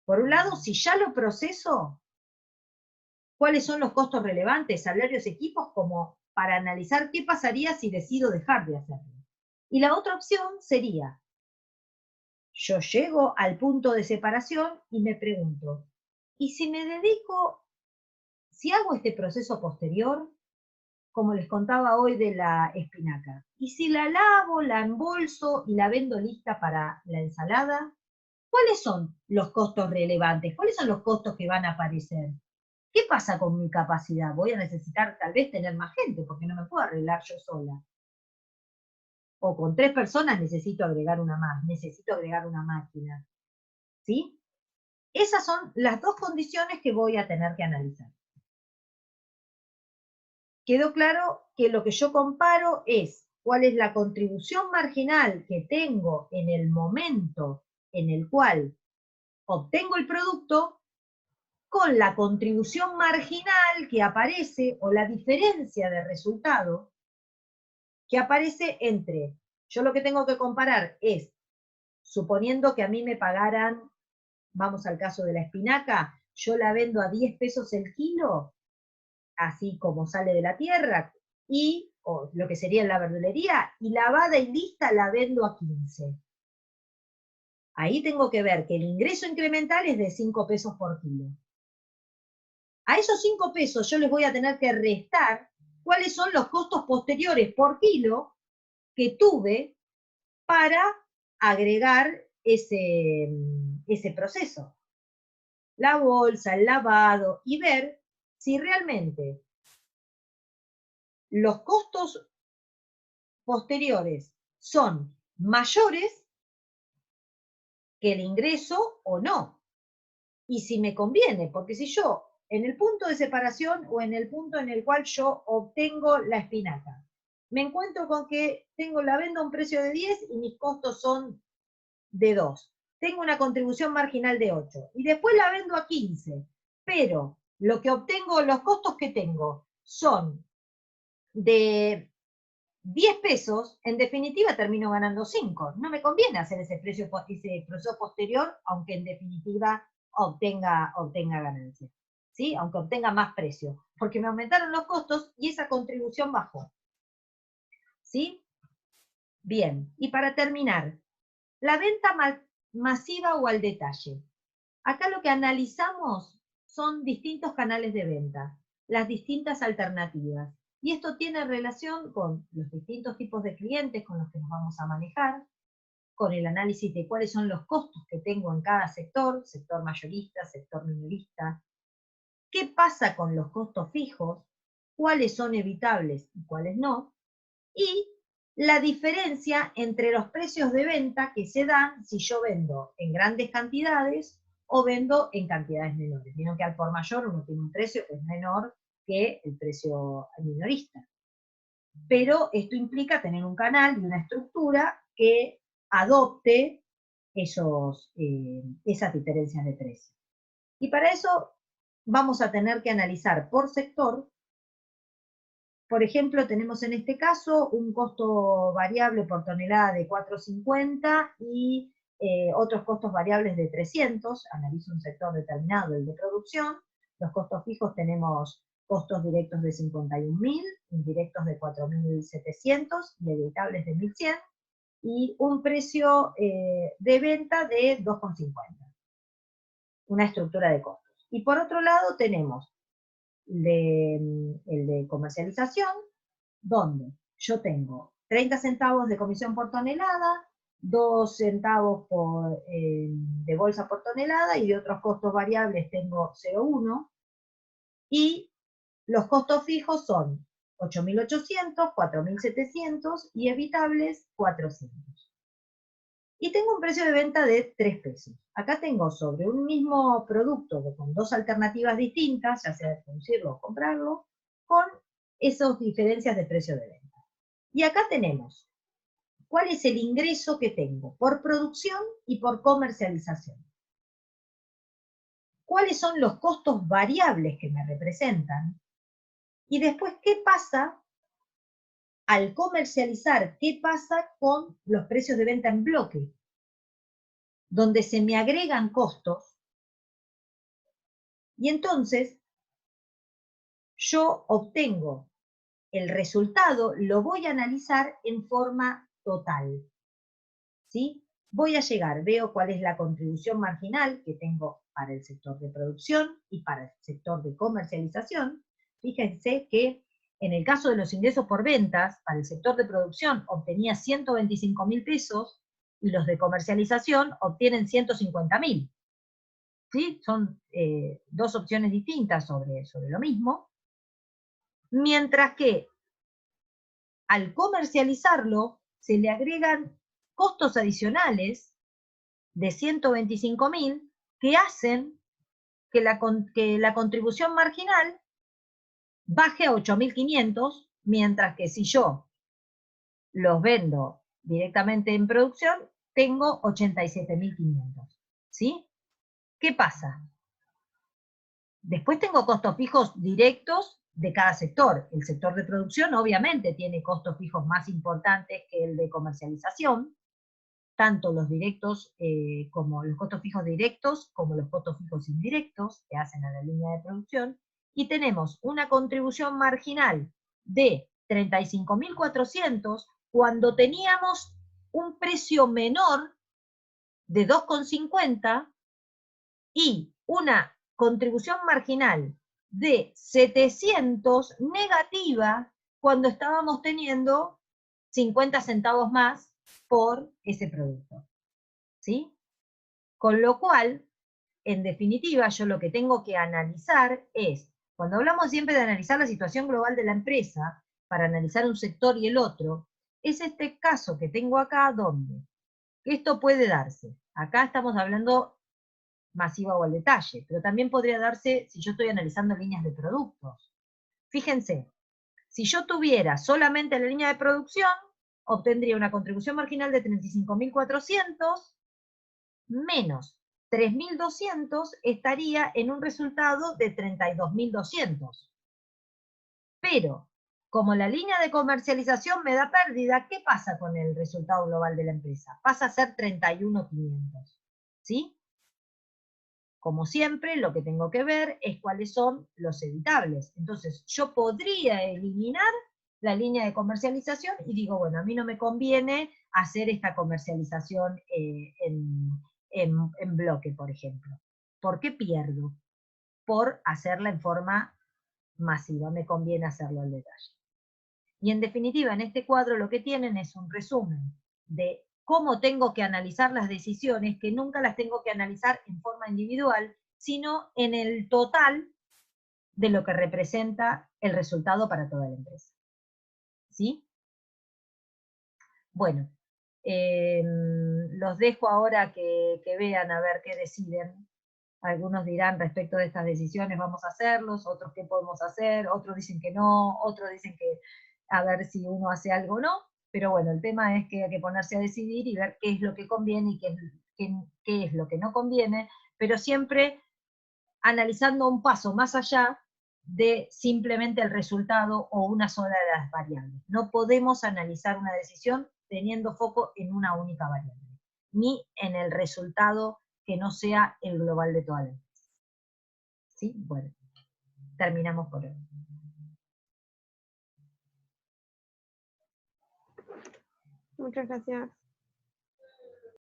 por un lado, si ya lo proceso, cuáles son los costos relevantes, salarios, equipos, como para analizar qué pasaría si decido dejar de hacerlo. Y la otra opción sería, yo llego al punto de separación y me pregunto, ¿y si me dedico, si hago este proceso posterior, como les contaba hoy de la espinaca, y si la lavo, la embolso y la vendo lista para la ensalada, ¿cuáles son los costos relevantes? ¿Cuáles son los costos que van a aparecer? ¿Qué pasa con mi capacidad? Voy a necesitar tal vez tener más gente, porque no me puedo arreglar yo sola. O con 3 personas necesito agregar una más, necesito agregar una máquina. ¿Sí? Esas son las 2 condiciones que voy a tener que analizar. Quedó claro que lo que yo comparo es cuál es la contribución marginal que tengo en el momento en el cual obtengo el producto con la contribución marginal que aparece, o la diferencia de resultado que aparece entre, yo lo que tengo que comparar es, suponiendo que a mí me pagaran, vamos al caso de la espinaca, yo la vendo a 10 pesos el kilo, así como sale de la tierra, y o lo que sería en la verdulería, y lavada y lista la vendo a 15. Ahí tengo que ver que el ingreso incremental es de 5 pesos por kilo. A esos 5 pesos yo les voy a tener que restar cuáles son los costos posteriores por kilo que tuve para agregar ese proceso. La bolsa, el lavado, y ver si realmente los costos posteriores son mayores que el ingreso o no. Y si me conviene, porque si yo en el punto de separación o en el punto en el cual yo obtengo la espinaca, me encuentro con que la vendo a un precio de 10 y mis costos son de 2. Tengo una contribución marginal de 8 y después la vendo a 15, pero lo que obtengo, los costos que tengo son de 10 pesos, en definitiva termino ganando 5. No me conviene hacer ese proceso posterior, aunque en definitiva obtenga ganancia, ¿sí? Aunque obtenga más precio, porque me aumentaron los costos y esa contribución bajó. ¿Sí? Bien, y para terminar, la venta masiva o al detalle. Acá lo que analizamos son distintos canales de venta, las distintas alternativas. Y esto tiene relación con los distintos tipos de clientes con los que nos vamos a manejar, con el análisis de cuáles son los costos que tengo en cada sector mayorista, sector minorista, qué pasa con los costos fijos, cuáles son evitables y cuáles no, y la diferencia entre los precios de venta que se dan si yo vendo en grandes cantidades o vendo en cantidades menores. Vieron que al por mayor uno tiene un precio que es menor que el precio minorista. Pero esto implica tener un canal y una estructura que adopte esas diferencias de precio. Y para eso vamos a tener que analizar por sector. Por ejemplo, tenemos en este caso un costo variable por tonelada de 4,50 y otros costos variables de 300. Analizo un sector determinado, el de producción. Los costos fijos tenemos costos directos de 51.000, indirectos de 4.700 y evitables de 1.100, y un precio de venta de 2,50. Una estructura de costos. Y por otro lado tenemos el de comercialización, donde yo tengo 30 centavos de comisión por tonelada, 2 centavos de bolsa por tonelada, y de otros costos variables tengo 0,1, y los costos fijos son 8.800, 4.700 y evitables 400. Y tengo un precio de venta de 3 pesos. Acá tengo sobre un mismo producto con dos alternativas distintas, ya sea producirlo o comprarlo, con esas diferencias de precio de venta. Y acá tenemos cuál es el ingreso que tengo por producción y por comercialización. Cuáles son los costos variables que me representan. Y después, ¿qué pasa al comercializar? ¿Qué pasa con los precios de venta en bloque? Donde se me agregan costos, y entonces yo obtengo el resultado, lo voy a analizar en forma total, ¿sí? Voy a llegar, veo cuál es la contribución marginal que tengo para el sector de producción y para el sector de comercialización. Fíjense que en el caso de los ingresos por ventas, para el sector de producción obtenía 125.000 pesos, y los de comercialización obtienen 150.000. ¿Sí? Son dos opciones distintas sobre lo mismo, mientras que al comercializarlo se le agregan costos adicionales de 125.000 que hacen que la contribución marginal baje a 8.500, mientras que si yo los vendo directamente en producción, tengo 87.500. ¿Sí? ¿Qué pasa? Después tengo costos fijos directos de cada sector. El sector de producción obviamente tiene costos fijos más importantes que el de comercialización, tanto los directos como los costos fijos directos, como los costos fijos indirectos que hacen a la línea de producción, y tenemos una contribución marginal de 35.400 cuando teníamos un precio menor de 2,50 y una contribución marginal de 700 negativa cuando estábamos teniendo 50 centavos más por ese producto. ¿Sí? Con lo cual, en definitiva, yo lo que tengo que analizar es, cuando hablamos siempre de analizar la situación global de la empresa, para analizar un sector y el otro, es este caso que tengo acá donde esto puede darse. Acá estamos hablando masiva o al detalle, pero también podría darse si yo estoy analizando líneas de productos. Fíjense, si yo tuviera solamente la línea de producción, obtendría una contribución marginal de 35.400 menos 3.200, estaría en un resultado de 32.200. Pero, como la línea de comercialización me da pérdida, ¿qué pasa con el resultado global de la empresa? Pasa a ser 31.500. ¿Sí? Como siempre, lo que tengo que ver es cuáles son los evitables. Entonces, yo podría eliminar la línea de comercialización y digo, bueno, a mí no me conviene hacer esta comercialización en bloque, por ejemplo. ¿Por qué pierdo? Por hacerla en forma masiva, me conviene hacerlo al detalle. Y en definitiva, en este cuadro lo que tienen es un resumen de cómo tengo que analizar las decisiones, que nunca las tengo que analizar en forma individual, sino en el total de lo que representa el resultado para toda la empresa. ¿Sí? Bueno, los dejo ahora que vean a ver qué deciden. Algunos dirán respecto de estas decisiones vamos a hacerlos, otros qué podemos hacer, otros dicen que no, otros dicen que a ver si uno hace algo o no, pero bueno, el tema es que hay que ponerse a decidir y ver qué es lo que conviene y qué es lo que no conviene, pero siempre analizando un paso más allá de simplemente el resultado o una sola de las variables. No podemos analizar una decisión teniendo foco en una única variable, ni en el resultado que no sea el global de toda la empresa. ¿Sí? Bueno, terminamos por hoy. Muchas gracias.